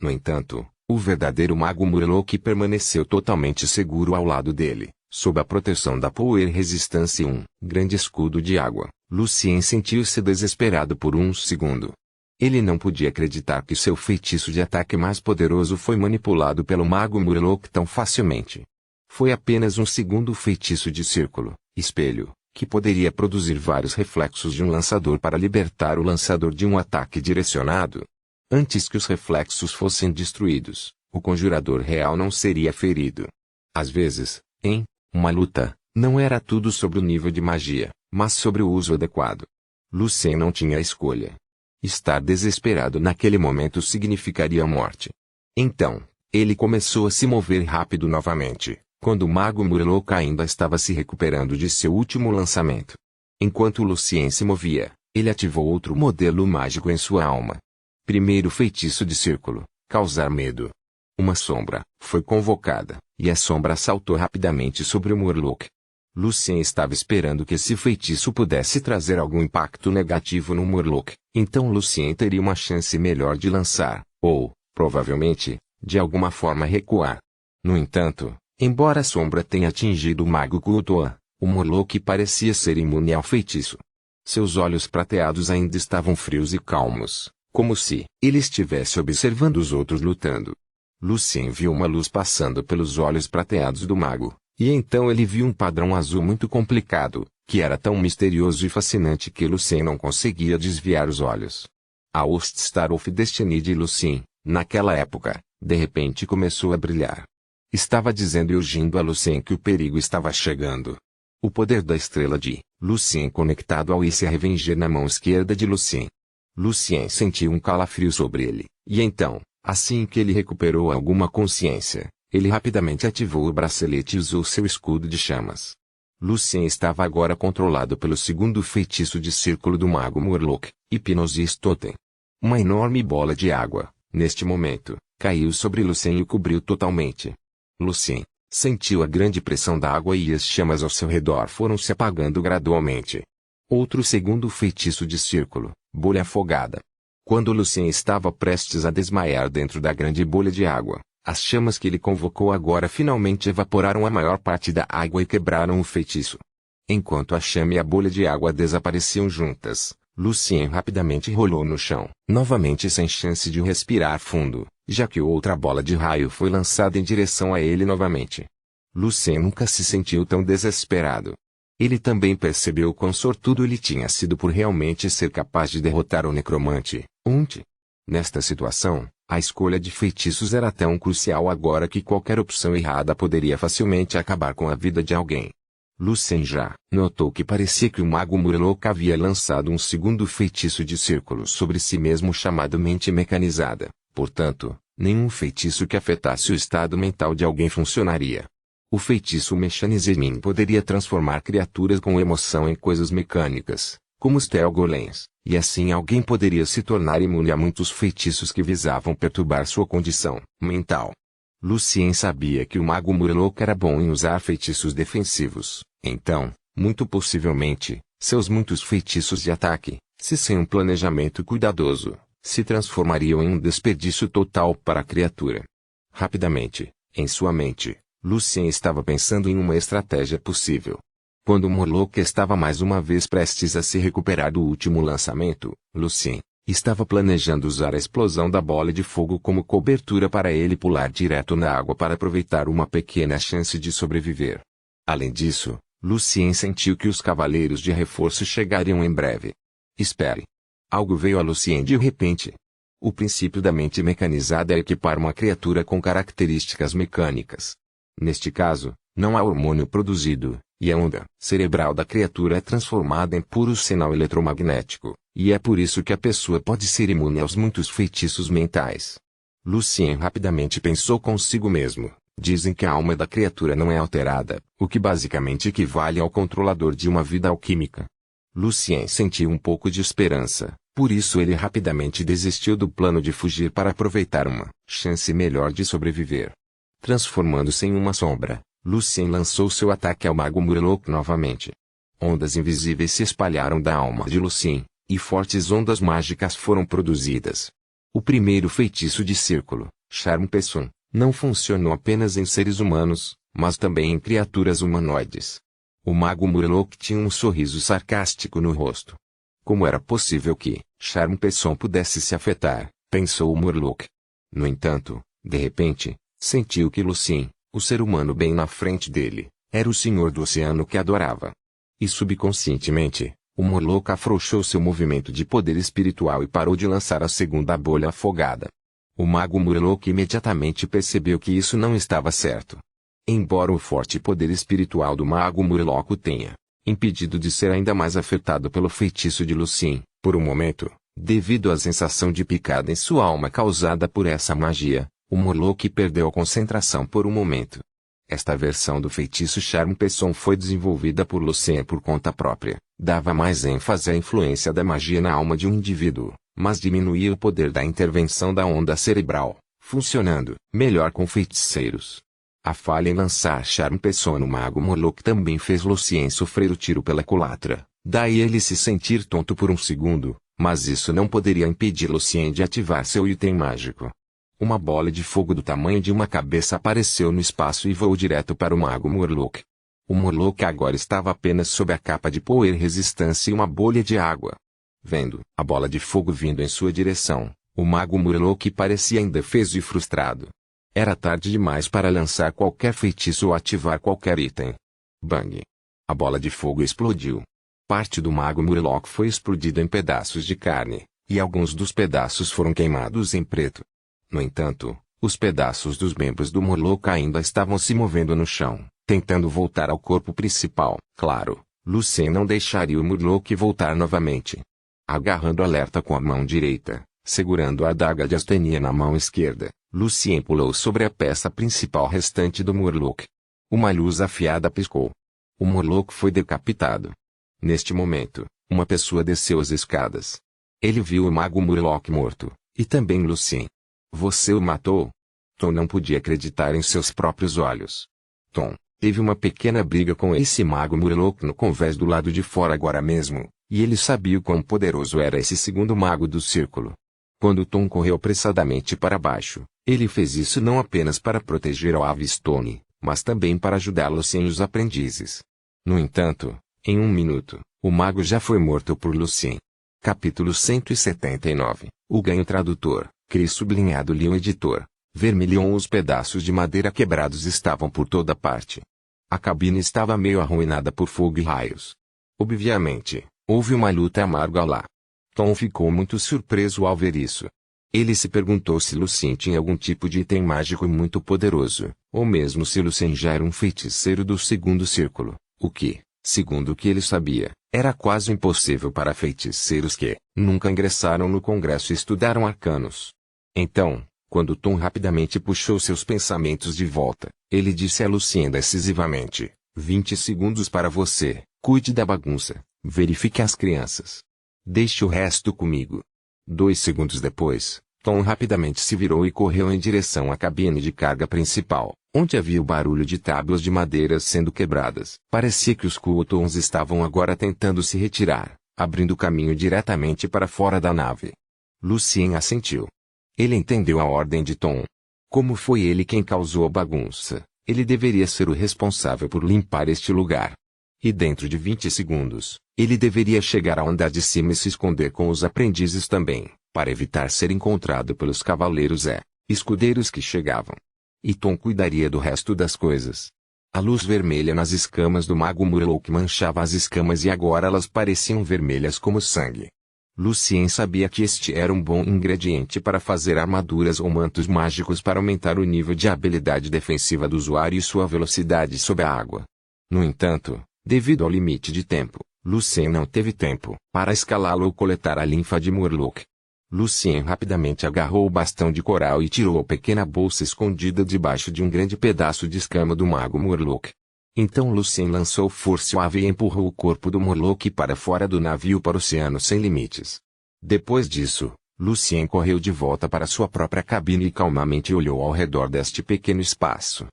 No entanto, o verdadeiro Mago Morlock permaneceu totalmente seguro ao lado dele, sob a proteção da Power Resistance 1, grande escudo de água. Lucien sentiu-se desesperado por um segundo. Ele não podia acreditar que seu feitiço de ataque mais poderoso foi manipulado pelo mago Murloc tão facilmente. Foi apenas um segundo feitiço de círculo, espelho, que poderia produzir vários reflexos de um lançador para libertar o lançador de um ataque direcionado. Antes que os reflexos fossem destruídos, o conjurador real não seria ferido. Às vezes, em uma luta, não era tudo sobre o nível de magia, mas sobre o uso adequado. Lucien não tinha escolha. Estar desesperado naquele momento significaria a morte. Então, ele começou a se mover rápido novamente, quando o mago Murloc ainda estava se recuperando de seu último lançamento. Enquanto Lucien se movia, ele ativou outro modelo mágico em sua alma. Primeiro feitiço de círculo, causar medo. Uma sombra foi convocada, e a sombra saltou rapidamente sobre o Murloc. Lucien estava esperando que esse feitiço pudesse trazer algum impacto negativo no Murloc, então Lucien teria uma chance melhor de lançar, ou, provavelmente, de alguma forma recuar. No entanto, embora a sombra tenha atingido o mago Kuo-Toa, o Murloc parecia ser imune ao feitiço. Seus olhos prateados ainda estavam frios e calmos, como se ele estivesse observando os outros lutando. Lucien viu uma luz passando pelos olhos prateados do mago. E então ele viu um padrão azul muito complicado, que era tão misterioso e fascinante que Lucien não conseguia desviar os olhos. A Host Star of Destiny de Lucien, naquela época, de repente começou a brilhar. Estava dizendo e urgindo a Lucien que o perigo estava chegando. O poder da estrela de Lucien conectado ao Issa Revenger na mão esquerda de Lucien. Lucien sentiu um calafrio sobre ele, e então, assim que ele recuperou alguma consciência, ele rapidamente ativou o bracelete e usou seu escudo de chamas. Lucien estava agora controlado pelo segundo feitiço de círculo do mago Murloc, Hipnosis Totem. Uma enorme bola de água, neste momento, caiu sobre Lucien e o cobriu totalmente. Lucien sentiu a grande pressão da água e as chamas ao seu redor foram se apagando gradualmente. Outro segundo feitiço de círculo, bolha afogada. Quando Lucien estava prestes a desmaiar dentro da grande bolha de água, as chamas que ele convocou agora finalmente evaporaram a maior parte da água e quebraram o feitiço. Enquanto a chama e a bolha de água desapareciam juntas, Lucien rapidamente rolou no chão, novamente sem chance de respirar fundo, já que outra bola de raio foi lançada em direção a ele novamente. Lucien nunca se sentiu tão desesperado. Ele também percebeu quão sortudo ele tinha sido por realmente ser capaz de derrotar o necromante, Unt. Nesta situação, a escolha de feitiços era tão crucial agora que qualquer opção errada poderia facilmente acabar com a vida de alguém. Lucien já notou que parecia que o mago Murloc havia lançado um segundo feitiço de círculo sobre si mesmo chamado Mente Mecanizada, portanto, nenhum feitiço que afetasse o estado mental de alguém funcionaria. O feitiço Mechanizemin poderia transformar criaturas com emoção em coisas mecânicas, como os Telgolems, e assim alguém poderia se tornar imune a muitos feitiços que visavam perturbar sua condição mental. Lucien sabia que o mago Murloc era bom em usar feitiços defensivos, então, muito possivelmente, seus muitos feitiços de ataque, se sem um planejamento cuidadoso, se transformariam em um desperdício total para a criatura. Rapidamente, em sua mente, Lucien estava pensando em uma estratégia possível. Quando Murloc estava mais uma vez prestes a se recuperar do último lançamento, Lucien estava planejando usar a explosão da bola de fogo como cobertura para ele pular direto na água para aproveitar uma pequena chance de sobreviver. Além disso, Lucien sentiu que os cavaleiros de reforço chegariam em breve. Espere. Algo veio a Lucien de repente. O princípio da mente mecanizada é equipar uma criatura com características mecânicas. Neste caso, não há hormônio produzido, e a onda cerebral da criatura é transformada em puro sinal eletromagnético, e é por isso que a pessoa pode ser imune aos muitos feitiços mentais. Lucien rapidamente pensou consigo mesmo, dizem que a alma da criatura não é alterada, o que basicamente equivale ao controlador de uma vida alquímica. Lucien sentiu um pouco de esperança, por isso ele rapidamente desistiu do plano de fugir para aproveitar uma chance melhor de sobreviver. Transformando-se em uma sombra, Lucien lançou seu ataque ao mago Murloc novamente. Ondas invisíveis se espalharam da alma de Lucien, e fortes ondas mágicas foram produzidas. O primeiro feitiço de círculo, Charme Pessoa, não funcionou apenas em seres humanos, mas também em criaturas humanoides. O mago Murloc tinha um sorriso sarcástico no rosto. Como era possível que Charme Pessoa pudesse se afetar, pensou o Murloc. No entanto, de repente, sentiu que Lucien, o ser humano bem na frente dele, era o senhor do oceano que adorava. E subconscientemente, o Murloc afrouxou seu movimento de poder espiritual e parou de lançar a segunda bolha afogada. O mago Murloc imediatamente percebeu que isso não estava certo. Embora o forte poder espiritual do mago Murloc o tenha impedido de ser ainda mais afetado pelo feitiço de Lucien, por um momento, devido à sensação de picada em sua alma causada por essa magia, o Murloc perdeu a concentração por um momento. Esta versão do feitiço Charme Pessoa foi desenvolvida por Lucien por conta própria, dava mais ênfase à influência da magia na alma de um indivíduo, mas diminuía o poder da intervenção da onda cerebral, funcionando melhor com feiticeiros. A falha em lançar Charme Pessoa no mago Murloc também fez Lucien sofrer o tiro pela culatra, daí ele se sentir tonto por um segundo, mas isso não poderia impedir Lucien de ativar seu item mágico. Uma bola de fogo do tamanho de uma cabeça apareceu no espaço e voou direto para o mago Murloc. O Murloc agora estava apenas sob a capa de poer resistência e uma bolha de água. Vendo a bola de fogo vindo em sua direção, o mago Murloc parecia indefeso e frustrado. Era tarde demais para lançar qualquer feitiço ou ativar qualquer item. Bang! A bola de fogo explodiu. Parte do mago Murloc foi explodida em pedaços de carne, e alguns dos pedaços foram queimados em preto. No entanto, os pedaços dos membros do Murloc ainda estavam se movendo no chão, tentando voltar ao corpo principal. Claro, Lucien não deixaria o Murloc voltar novamente. Agarrando alerta com a mão direita, segurando a adaga de Astenia na mão esquerda, Lucien pulou sobre a peça principal restante do Murloc. Uma luz afiada piscou. O Murloc foi decapitado. Neste momento, uma pessoa desceu as escadas. Ele viu o mago Murloc morto, e também Lucien. Você o matou? Tom não podia acreditar em seus próprios olhos. Tom teve uma pequena briga com esse mago Murloc no convés do lado de fora agora mesmo, e ele sabia o quão poderoso era esse segundo mago do círculo. Quando Tom correu apressadamente para baixo, ele fez isso não apenas para proteger o Avistone, mas também para ajudar Lucien e os aprendizes. No entanto, em um minuto, o mago já foi morto por Lucien. Capítulo 179. O ganho tradutor, Cris sublinhado Leon editor. Vermilion. Os pedaços de madeira quebrados estavam por toda parte. A cabine estava meio arruinada por fogo e raios. Obviamente, houve uma luta amarga lá. Tom ficou muito surpreso ao ver isso. Ele se perguntou se Lucien tinha algum tipo de item mágico muito poderoso, ou mesmo se Lucien já era um feiticeiro do segundo círculo, o que, segundo o que ele sabia, era quase impossível para feiticeiros que nunca ingressaram no Congresso e estudaram arcanos. Então, quando Tom rapidamente puxou seus pensamentos de volta, ele disse a Lucien decisivamente: 20 segundos para você, cuide da bagunça, verifique as crianças. Deixe o resto comigo. 2 segundos depois, Tom rapidamente se virou e correu em direção à cabine de carga principal, onde havia o barulho de tábuas de madeira sendo quebradas. Parecia que os Coultons estavam agora tentando se retirar, abrindo caminho diretamente para fora da nave. Lucien assentiu. Ele entendeu a ordem de Tom. Como foi ele quem causou a bagunça, ele deveria ser o responsável por limpar este lugar. E dentro de 20 segundos, ele deveria chegar ao andar de cima e se esconder com os aprendizes também, para evitar ser encontrado pelos cavaleiros escudeiros que chegavam. E Tom cuidaria do resto das coisas. A luz vermelha nas escamas do mago Murloc manchava as escamas e agora elas pareciam vermelhas como sangue. Lucien sabia que este era um bom ingrediente para fazer armaduras ou mantos mágicos para aumentar o nível de habilidade defensiva do usuário e sua velocidade sob a água. No entanto, devido ao limite de tempo, Lucien não teve tempo para escalá-lo ou coletar a linfa de Murloc. Lucien rapidamente agarrou o bastão de coral e tirou a pequena bolsa escondida debaixo de um grande pedaço de escama do mago Murloc. Então Lucien lançou força suave e empurrou o corpo do Murloc para fora do navio para o oceano sem limites. Depois disso, Lucien correu de volta para sua própria cabine e calmamente olhou ao redor deste pequeno espaço.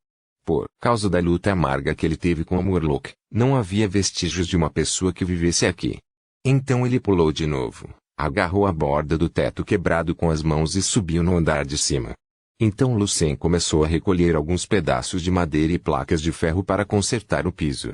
Por causa da luta amarga que ele teve com o Murloc, não havia vestígios de uma pessoa que vivesse aqui. Então ele pulou de novo, agarrou a borda do teto quebrado com as mãos e subiu no andar de cima. Então Lucien começou a recolher alguns pedaços de madeira e placas de ferro para consertar o piso.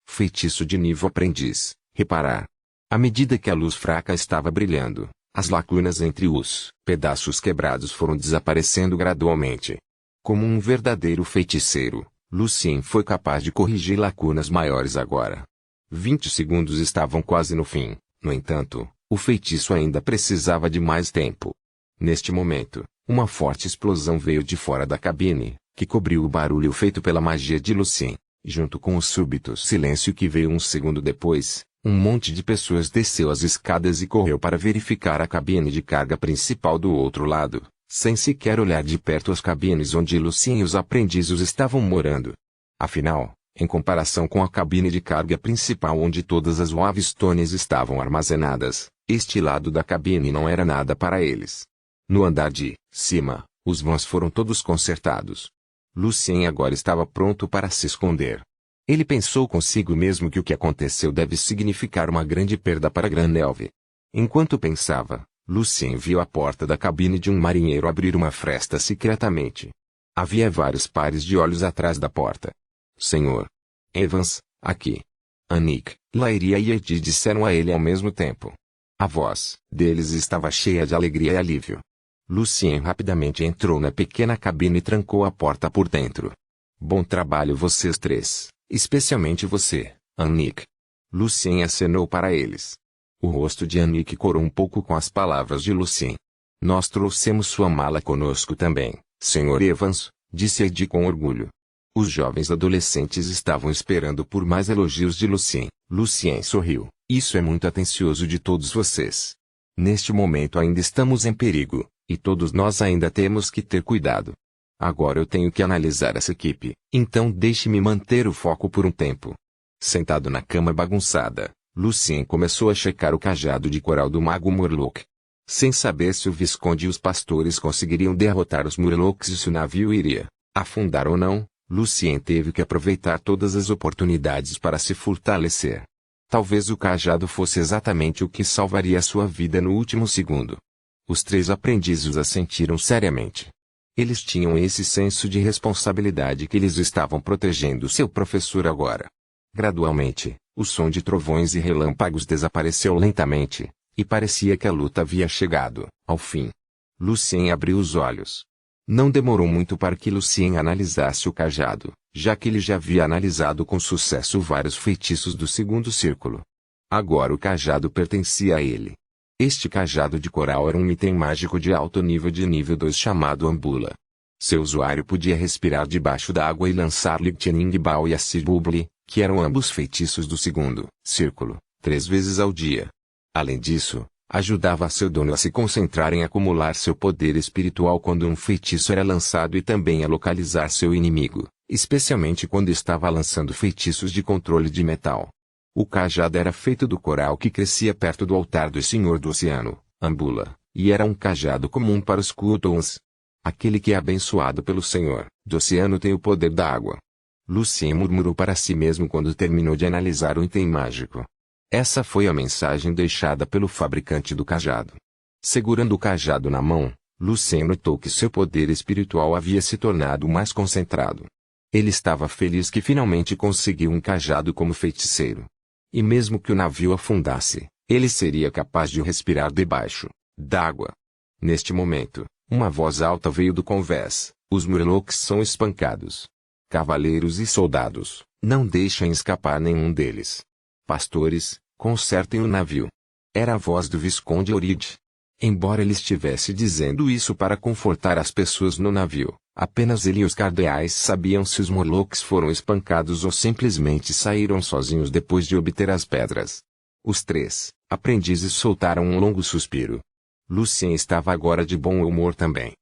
Feitiço de nível aprendiz, reparar. À medida que a luz fraca estava brilhando, As lacunas entre os pedaços quebrados foram desaparecendo gradualmente. Como um verdadeiro feiticeiro, Lucien foi capaz de corrigir lacunas maiores agora. 20 segundos estavam quase no fim, no entanto, o feitiço ainda precisava de mais tempo. Neste momento, uma forte explosão veio de fora da cabine, que cobriu o barulho feito pela magia de Lucien. Junto com o súbito silêncio que veio um segundo depois, um monte de pessoas desceu as escadas e correu para verificar a cabine de carga principal do outro lado, sem sequer olhar de perto as cabines onde Lucien e os aprendizes estavam morando. Afinal, em comparação com a cabine de carga principal onde todas as Wavestones estavam armazenadas, este lado da cabine não era nada para eles. No andar de cima, os vãos foram todos consertados. Lucien agora estava pronto para se esconder. Ele pensou consigo mesmo que o que aconteceu deve significar uma grande perda para Granelve. Enquanto pensava, Lucien viu a porta da cabine de um marinheiro abrir uma fresta secretamente. Havia vários pares de olhos atrás da porta. Senhor Evans, aqui. Annick, Laeria e Edi disseram a ele ao mesmo tempo. A voz deles estava cheia de alegria e alívio. Lucien rapidamente entrou na pequena cabine e trancou a porta por dentro. Bom trabalho vocês três, especialmente você, Annick. Lucien acenou para eles. O rosto de Annick corou um pouco com as palavras de Lucien. Nós trouxemos sua mala conosco também, Sr. Evans, disse Edi com orgulho. Os jovens adolescentes estavam esperando por mais elogios de Lucien. Lucien sorriu. Isso é muito atencioso de todos vocês. Neste momento ainda estamos em perigo, e todos nós ainda temos que ter cuidado. Agora eu tenho que analisar essa equipe, então deixe-me manter o foco por um tempo. Sentado na cama bagunçada, Lucien começou a checar o cajado de coral do mago Murloc. Sem saber se o Visconde e os pastores conseguiriam derrotar os Murlocs e se o navio iria afundar ou não, Lucien teve que aproveitar todas as oportunidades para se fortalecer. Talvez o cajado fosse exatamente o que salvaria a sua vida no último segundo. Os três aprendizes assentiram seriamente. Eles tinham esse senso de responsabilidade que eles estavam protegendo seu professor agora. Gradualmente, o som de trovões e relâmpagos desapareceu lentamente, e parecia que a luta havia chegado ao fim. Lucien abriu os olhos. Não demorou muito para que Lucien analisasse o cajado, já que ele já havia analisado com sucesso vários feitiços do segundo círculo. Agora o cajado pertencia a ele. Este cajado de coral era um item mágico de alto nível de nível 2 chamado Ambula. Seu usuário podia respirar debaixo da água e lançar Lightning Ball e Acid Bubble, que eram ambos feitiços do segundo círculo, 3 vezes ao dia. Além disso, ajudava seu dono a se concentrar em acumular seu poder espiritual quando um feitiço era lançado e também a localizar seu inimigo, especialmente quando estava lançando feitiços de controle de metal. O cajado era feito do coral que crescia perto do altar do Senhor do Oceano, Ambula, e era um cajado comum para os Kultons. Aquele que é abençoado pelo Senhor do Oceano tem o poder da água. Lucien murmurou para si mesmo quando terminou de analisar o item mágico. Essa foi a mensagem deixada pelo fabricante do cajado. Segurando o cajado na mão, Lucien notou que seu poder espiritual havia se tornado mais concentrado. Ele estava feliz que finalmente conseguiu um cajado como feiticeiro. E mesmo que o navio afundasse, ele seria capaz de respirar debaixo d'água. Neste momento, uma voz alta veio do convés: os Murlocs são espancados. Cavaleiros e soldados, não deixem escapar nenhum deles. Pastores, consertem o navio. Era a voz do Visconde Orid. Embora ele estivesse dizendo isso para confortar as pessoas no navio, apenas ele e os cardeais sabiam se os Murlocs foram espancados ou simplesmente saíram sozinhos depois de obter as pedras. Os três aprendizes soltaram um longo suspiro. Lucien estava agora de bom humor também.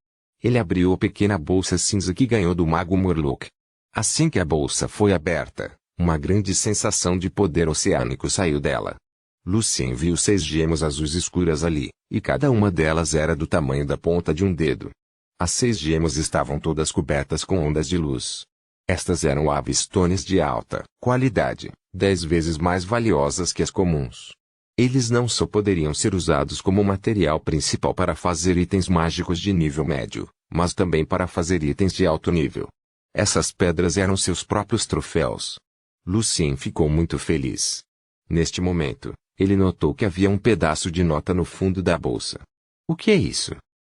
Ele abriu a pequena bolsa cinza que ganhou do mago Murloc. Assim que a bolsa foi aberta, uma grande sensação de poder oceânico saiu dela. Lucien viu 6 gemas azuis escuras ali, e cada uma delas era do tamanho da ponta de um dedo. As 6 gemas estavam todas cobertas com ondas de luz. Estas eram Wavestones de alta qualidade, 10 vezes mais valiosas que as comuns. Eles não só poderiam ser usados como material principal para fazer itens mágicos de nível médio, mas também para fazer itens de alto nível. Essas pedras eram seus próprios troféus. Lucien ficou muito feliz. Neste momento, Ele notou que havia um pedaço de nota no fundo da bolsa. O que é isso?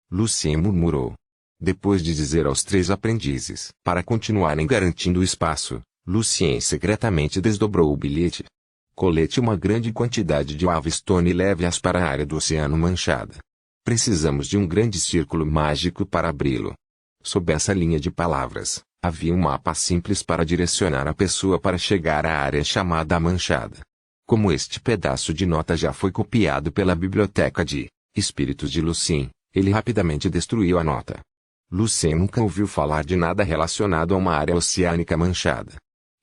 Lucien murmurou. Depois de dizer aos 3 aprendizes para continuarem garantindo o espaço, Lucien secretamente desdobrou o bilhete. Colete uma grande quantidade de Wavestone e leve-as para a área do Oceano Manchada. Precisamos de um grande círculo mágico para abri-lo. Sob essa linha de palavras, havia um mapa simples para direcionar a pessoa para chegar à área chamada Manchada. Como este pedaço de nota já foi copiado pela biblioteca de espíritos de Lucien, ele rapidamente destruiu a nota. Lucien nunca ouviu falar de nada relacionado a uma área oceânica manchada.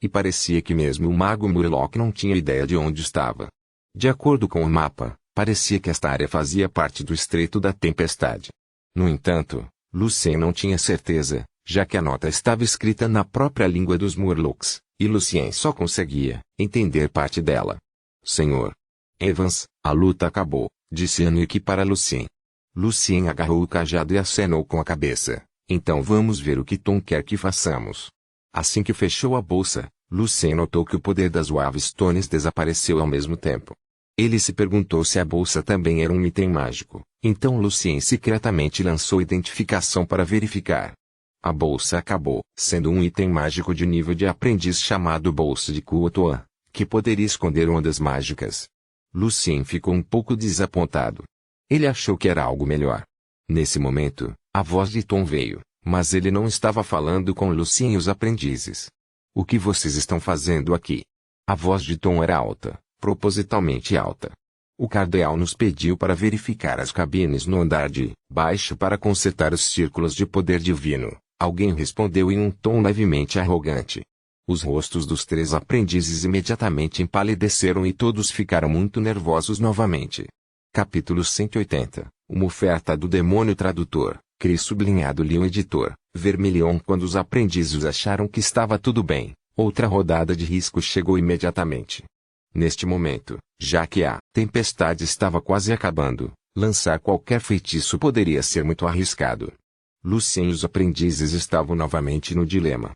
E parecia que mesmo o mago Murloc não tinha ideia de onde estava. De acordo com o mapa, parecia que esta área fazia parte do Estreito da Tempestade. No entanto, Lucien não tinha certeza, já que a nota estava escrita na própria língua dos Murlocs, e Lucien só conseguia entender parte dela. Senhor Evans, a luta acabou, disse Annick para Lucien. Lucien agarrou o cajado e acenou com a cabeça. Então vamos ver o que Tom quer que façamos. Assim que fechou a bolsa, Lucien notou que o poder das Wavestones desapareceu ao mesmo tempo. Ele se perguntou se a bolsa também era um item mágico. Então Lucien secretamente lançou identificação para verificar. A bolsa acabou sendo um item mágico de nível de aprendiz chamado Bolsa de Kuotoa, que poderia esconder ondas mágicas. Lucien ficou um pouco desapontado. Ele achou que era algo melhor. Nesse momento, a voz de Tom veio, mas ele não estava falando com Lucien e os aprendizes. O que vocês estão fazendo aqui? A voz de Tom era alta, propositalmente alta. O cardeal nos pediu para verificar as cabines no andar de baixo para consertar os círculos de poder divino. Alguém respondeu em um tom levemente arrogante. Os rostos dos 3 aprendizes imediatamente empalideceram e todos ficaram muito nervosos novamente. Capítulo 180. Uma oferta do demônio tradutor. Cris sublinhado Leon editor. Vermilion. Quando os aprendizes acharam que estava tudo bem, outra rodada de risco chegou imediatamente. Neste momento, já que a tempestade estava quase acabando, lançar qualquer feitiço poderia ser muito arriscado. Lucien e os aprendizes estavam novamente no dilema.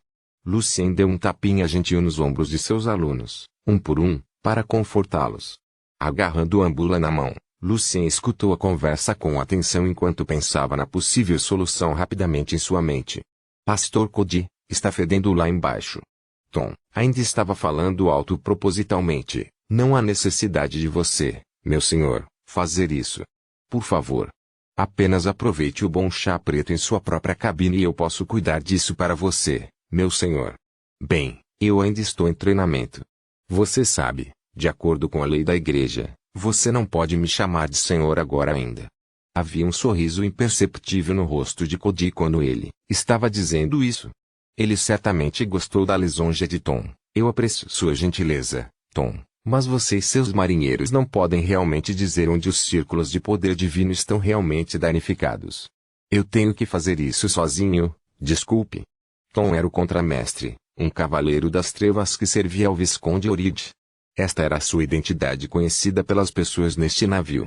Lucien deu um tapinha gentil nos ombros de seus alunos, um por um, para confortá-los. Agarrando a bula na mão, Lucien escutou a conversa com atenção enquanto pensava na possível solução rapidamente em sua mente. Pastor Cody, está fedendo lá embaixo. Tom ainda estava falando alto propositalmente. Não há necessidade de você, meu senhor, fazer isso. Por favor. Apenas aproveite o bom chá preto em sua própria cabine e eu posso cuidar disso para você, meu senhor. Bem, eu ainda estou em treinamento. Você sabe, de acordo com a lei da igreja, você não pode me chamar de senhor agora ainda. Havia um sorriso imperceptível no rosto de Cody quando ele estava dizendo isso. Ele certamente gostou da lisonja de Tom. Eu aprecio sua gentileza, Tom, mas você e seus marinheiros não podem realmente dizer onde os círculos de poder divino estão realmente danificados. Eu tenho que fazer isso sozinho, desculpe. Tom era o contramestre, um cavaleiro das trevas que servia ao Visconde Orid. Esta era a sua identidade conhecida pelas pessoas neste navio.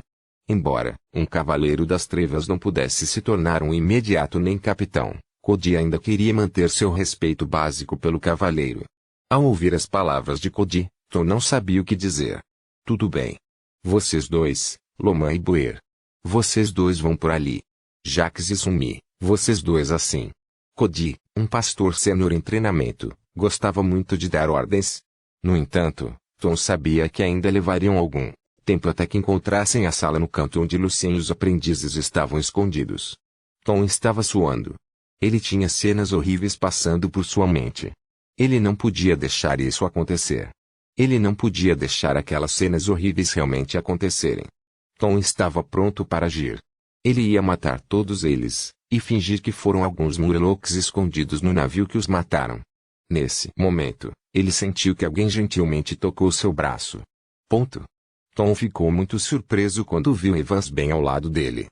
Embora um cavaleiro das trevas não pudesse se tornar um imediato nem capitão, Cody ainda queria manter seu respeito básico pelo cavaleiro. Ao ouvir as palavras de Cody, Tom não sabia o que dizer. Tudo bem. Vocês dois, Loman e Buer. Vocês dois vão por ali. Jacques e Sumi, vocês dois assim. Cody, um pastor sênior em treinamento, gostava muito de dar ordens. No entanto, Tom sabia que ainda levariam algum tempo até que encontrassem a sala no canto onde Lucien e os aprendizes estavam escondidos. Tom estava suando. Ele tinha cenas horríveis passando por sua mente. Ele não podia deixar isso acontecer. Ele não podia deixar aquelas cenas horríveis realmente acontecerem. Tom estava pronto para agir. Ele ia matar todos eles, e fingir que foram alguns Murlocs escondidos no navio que os mataram. Nesse momento, ele sentiu que alguém gentilmente tocou seu braço. Ponto. Tom ficou muito surpreso quando viu Evans bem ao lado dele.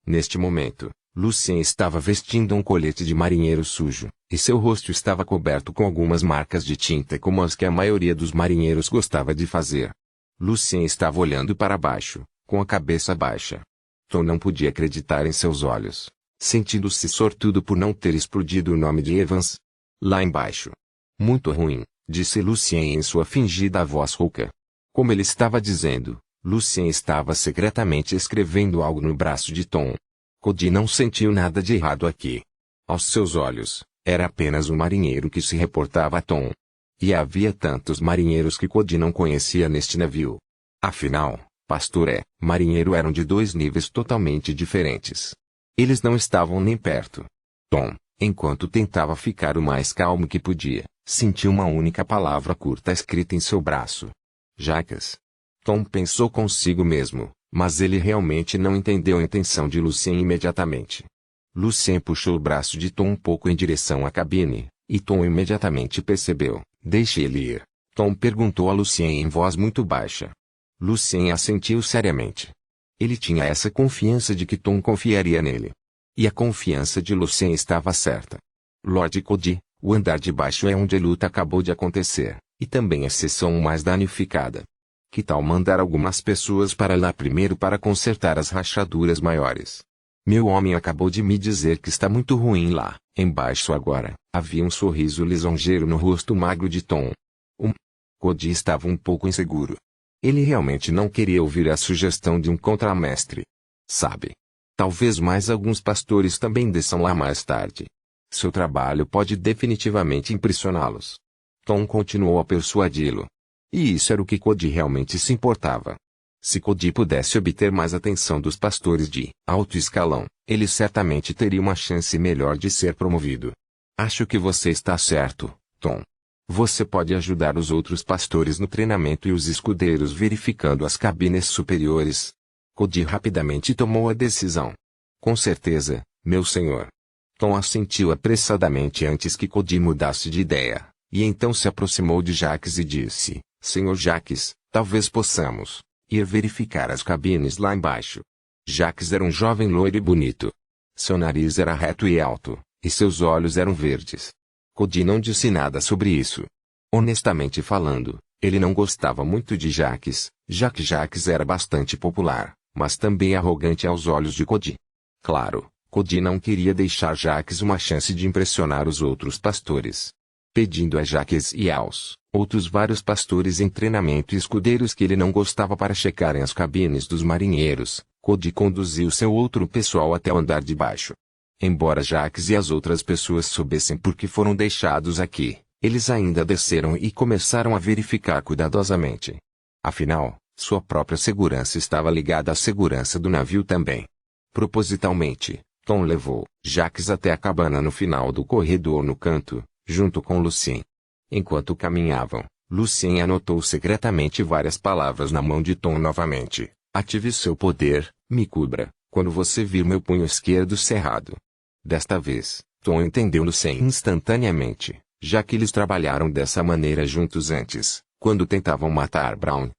Neste momento, Lucien estava vestindo um colete de marinheiro sujo, e seu rosto estava coberto com algumas marcas de tinta como as que a maioria dos marinheiros gostava de fazer. Lucien estava olhando para baixo, com a cabeça baixa. Tom não podia acreditar em seus olhos, sentindo-se sortudo por não ter explodido o nome de Evans. Lá embaixo. Muito ruim, disse Lucien em sua fingida voz rouca. Como ele estava dizendo, Lucien estava secretamente escrevendo algo no braço de Tom. Cody não sentiu nada de errado aqui. Aos seus olhos, era apenas um marinheiro que se reportava a Tom. E havia tantos marinheiros que Cody não conhecia neste navio. Afinal, pastor e marinheiro eram de dois níveis totalmente diferentes. Eles não estavam nem perto. Tom, enquanto tentava ficar o mais calmo que podia, sentiu uma única palavra curta escrita em seu braço. Jacques. Tom pensou consigo mesmo, mas ele realmente não entendeu a intenção de Lucien imediatamente. Lucien puxou o braço de Tom um pouco em direção à cabine, e Tom imediatamente percebeu. Deixe ele ir. Tom perguntou a Lucien em voz muito baixa. Lucien assentiu seriamente. Ele tinha essa confiança de que Tom confiaria nele. E a confiança de Lucien estava certa. Lord Cody, o andar de baixo é onde a luta acabou de acontecer, e também a seção mais danificada. Que tal mandar algumas pessoas para lá primeiro para consertar as rachaduras maiores? Meu homem acabou de me dizer que está muito ruim lá, embaixo agora. Havia um sorriso lisonjeiro no rosto magro de Tom. Cody estava um pouco inseguro. Ele realmente não queria ouvir a sugestão de um contramestre. Sabe? Talvez mais alguns pastores também desçam lá mais tarde. Seu trabalho pode definitivamente impressioná-los. Tom continuou a persuadi-lo. E isso era o que Cody realmente se importava. Se Cody pudesse obter mais atenção dos pastores de alto escalão, ele certamente teria uma chance melhor de ser promovido. Acho que você está certo, Tom. Você pode ajudar os outros pastores no treinamento e os escudeiros verificando as cabines superiores. Cody rapidamente tomou a decisão. Com certeza, meu senhor. Tom assentiu apressadamente antes que Cody mudasse de ideia, e então se aproximou de Jacques e disse, Senhor Jacques, talvez possamos ir verificar as cabines lá embaixo. Jacques era um jovem loiro e bonito. Seu nariz era reto e alto, e seus olhos eram verdes. Cody não disse nada sobre isso. Honestamente falando, ele não gostava muito de Jacques, já que Jacques era bastante popular, mas também arrogante aos olhos de Cody. Claro, Cody não queria deixar Jacques uma chance de impressionar os outros pastores. Pedindo a Jacques e aos outros vários pastores em treinamento e escudeiros que ele não gostava para checarem as cabines dos marinheiros, Cody conduziu seu outro pessoal até o andar de baixo. Embora Jacques e as outras pessoas soubessem por que foram deixados aqui, eles ainda desceram e começaram a verificar cuidadosamente. Afinal, sua própria segurança estava ligada à segurança do navio também. Propositalmente, Tom levou Jacques até a cabana no final do corredor no canto, junto com Lucien. Enquanto caminhavam, Lucien anotou secretamente várias palavras na mão de Tom novamente. Ative seu poder, me cubra, quando você vir meu punho esquerdo cerrado. Desta vez, Tom entendeu Lucien instantaneamente, já que eles trabalharam dessa maneira juntos antes, quando tentavam matar Brown.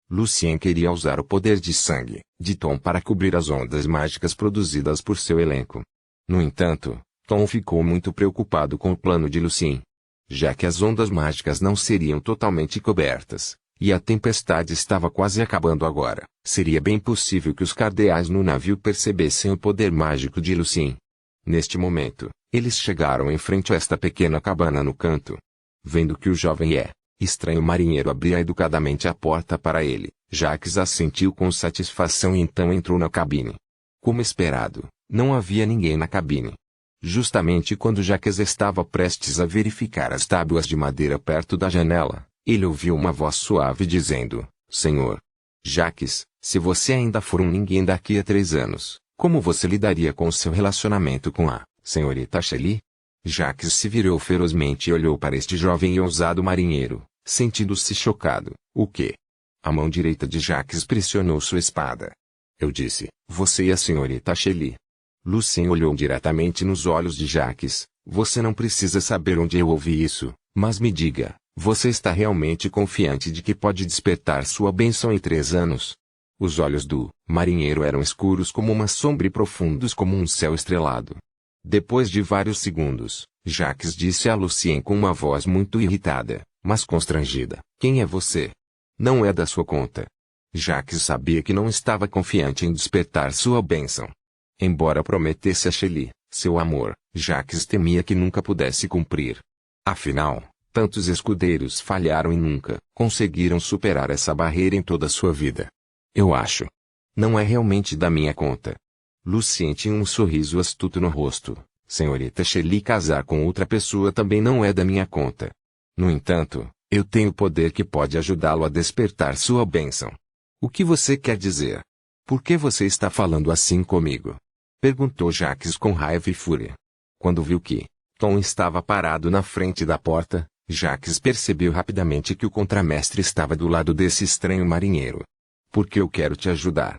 Lucien queria usar o poder de sangue de Tom para cobrir as ondas mágicas produzidas por seu elenco. No entanto, Tom ficou muito preocupado com o plano de Lucien. Já que as ondas mágicas não seriam totalmente cobertas, e a tempestade estava quase acabando agora, seria bem possível que os cardeais no navio percebessem o poder mágico de Lucien. Neste momento, eles chegaram em frente a esta pequena cabana no canto. Vendo que o jovem estranho marinheiro abria educadamente a porta para ele, Jacques assentiu com satisfação e então entrou na cabine. Como esperado, não havia ninguém na cabine. Justamente quando Jacques estava prestes a verificar as tábuas de madeira perto da janela, ele ouviu uma voz suave dizendo, Senhor Jacques, se você ainda for um ninguém daqui a 3 anos, como você lidaria com seu relacionamento com a senhorita Shelley? Jacques se virou ferozmente e olhou para este jovem e ousado marinheiro, sentindo-se chocado. O quê? A mão direita de Jacques pressionou sua espada. Eu disse, você e a senhorita Shelley. Lucien olhou diretamente nos olhos de Jacques. Você não precisa saber onde eu ouvi isso, mas me diga, você está realmente confiante de que pode despertar sua bênção em 3 anos? Os olhos do marinheiro eram escuros como uma sombra e profundos como um céu estrelado. Depois de vários segundos, Jacques disse a Lucien com uma voz muito irritada, mas constrangida, quem é você? Não é da sua conta. Jacques sabia que não estava confiante em despertar sua bênção. Embora prometesse a Shelley seu amor, Jacques temia que nunca pudesse cumprir. Afinal, tantos escudeiros falharam e nunca conseguiram superar essa barreira em toda a sua vida. Eu acho. Não é realmente da minha conta. Lucien tinha um sorriso astuto no rosto. Senhorita Shelley, casar com outra pessoa também não é da minha conta. No entanto, eu tenho poder que pode ajudá-lo a despertar sua bênção. O que você quer dizer? Por que você está falando assim comigo? Perguntou Jacques com raiva e fúria. Quando viu que Tom estava parado na frente da porta, Jacques percebeu rapidamente que o contramestre estava do lado desse estranho marinheiro. Porque eu quero te ajudar.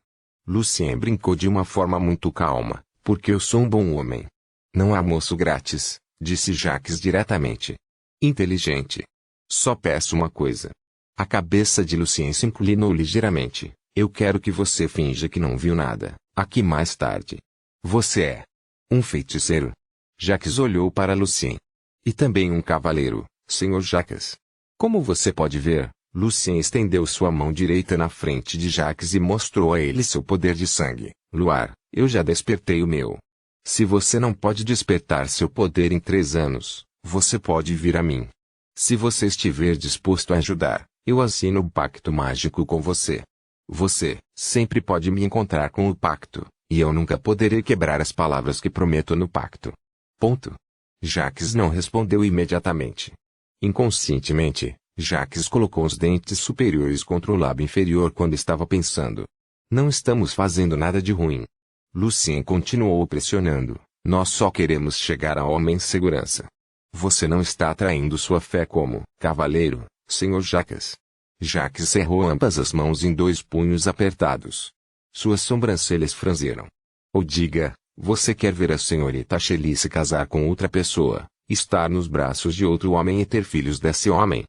Lucien brincou de uma forma muito calma, porque eu sou um bom homem. Não há almoço grátis, disse Jacques diretamente. Inteligente. Só peço uma coisa. A cabeça de Lucien se inclinou ligeiramente. Eu quero que você finja que não viu nada, aqui mais tarde. Você é um feiticeiro. Jacques olhou para Lucien. E também um cavaleiro, Sr. Jacques. Como você pode ver, Lucien estendeu sua mão direita na frente de Jacques e mostrou a ele seu poder de sangue. Luar, eu já despertei o meu. Se você não pode despertar seu poder em 3 anos, você pode vir a mim. Se você estiver disposto a ajudar, eu assino o pacto mágico com você. Você sempre pode me encontrar com o pacto, e eu nunca poderei quebrar as palavras que prometo no pacto. Ponto. Jacques não respondeu imediatamente. Inconscientemente, Jacques colocou os dentes superiores contra o lábio inferior quando estava pensando. Não estamos fazendo nada de ruim. Lucien continuou pressionando. Nós só queremos chegar a homem em segurança. Você não está traindo sua fé como cavaleiro, Sr. Jacques. Jacques cerrou ambas as mãos em 2 punhos apertados. Suas sobrancelhas franziram. Ou diga, você quer ver a senhorita Shelley se casar com outra pessoa, estar nos braços de outro homem e ter filhos desse homem?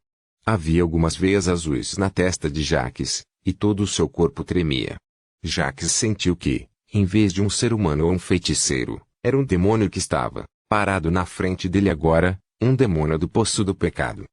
Havia algumas veias azuis na testa de Jacques, e todo o seu corpo tremia. Jacques sentiu que, em vez de um ser humano ou um feiticeiro, era um demônio que estava parado na frente dele agora, um demônio do poço do pecado.